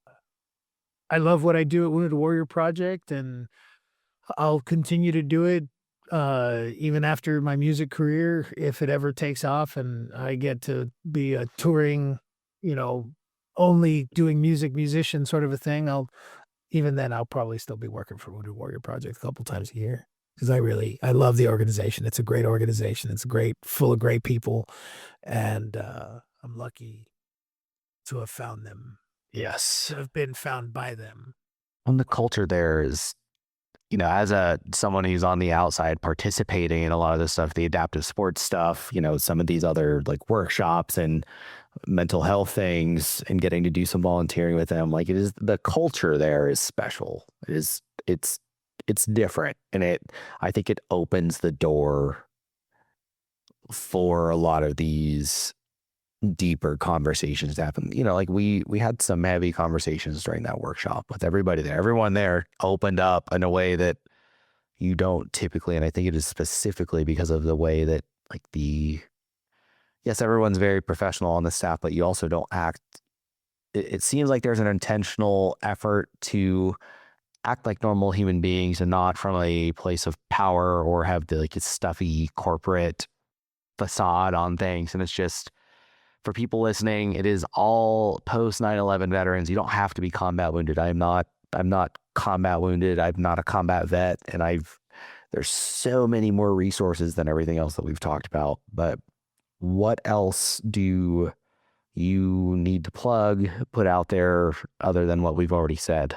love what I do at Wounded Warrior Project, and I'll continue to do it even after my music career, if it ever takes off and I get to be a touring, only doing musician sort of a thing. I'll probably still be working for Wounded Warrior Project a couple times a year because I love the organization. It's a great organization. It's full of great people, and I'm lucky to have found them. Yes. To have been found by them. And the culture there is, as someone who's on the outside participating in a lot of this stuff, the adaptive sports stuff, some of these other like workshops and mental health things and getting to do some volunteering with them. Like the culture there is special. It's different. And I think it opens the door for a lot of these deeper conversations to happen. Like we had some heavy conversations during that workshop with everybody there. Everyone there opened up in a way that you don't typically, and I think it is specifically because of the way that yes, everyone's very professional on the staff, but you also don't act. It seems like there's an intentional effort to act like normal human beings and not from a place of power or have the stuffy corporate facade on things. And it's just, for people listening, it is all post 9/11 veterans. You don't have to be combat wounded. I'm not combat wounded. I'm not a combat vet. And there's so many more resources than everything else that we've talked about. But what else do you need to plug, put out there other than what we've already said?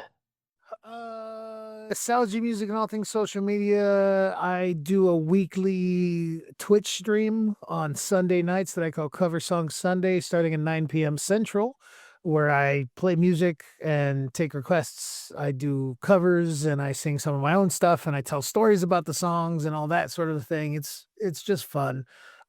Sal G Music and all things social media. I do a weekly Twitch stream on Sunday nights that I call Cover Song Sunday, starting at 9 p.m. Central, where I play music and take requests. I do covers and I sing some of my own stuff and I tell stories about the songs and all that sort of thing. It's just fun.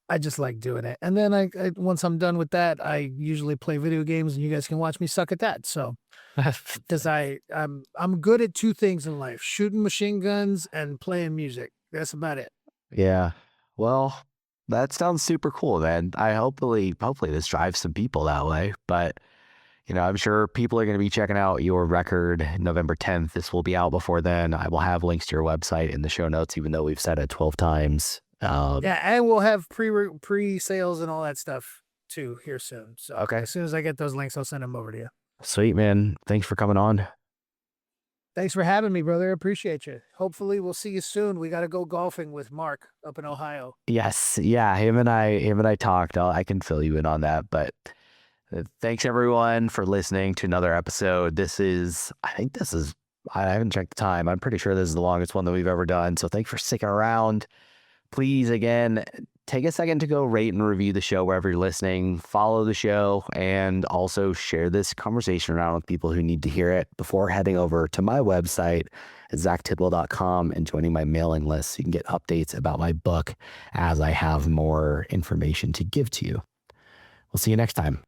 I just like doing it. And then I once I'm done with that, I usually play video games and you guys can watch me suck at that. So because I'm good at two things in life: shooting machine guns and playing music. That's about it. Yeah. Well, that sounds super cool, man. Hopefully this drives some people that way. But I'm sure people are going to be checking out your record November 10th. This will be out before then. I will have links to your website in the show notes, even though we've said it 12 times. Yeah, and we'll have pre-sales and all that stuff too here soon. So Okay. as soon as I get those links, I'll send them over to you. Sweet, man. Thanks for coming on. Thanks for having me, brother. I appreciate you. Hopefully we'll see you soon. We got to go golfing with Mark up in Ohio. Yes. Yeah. Him and I talked. I can fill you in on that. But thanks everyone for listening to another episode. I haven't checked the time. I'm pretty sure this is the longest one that we've ever done. So thanks for sticking around. Please, again, take a second to go rate and review the show wherever you're listening. Follow the show and also share this conversation around with people who need to hear it before heading over to my website at zachtidwell.com and joining my mailing list so you can get updates about my book as I have more information to give to you. We'll see you next time.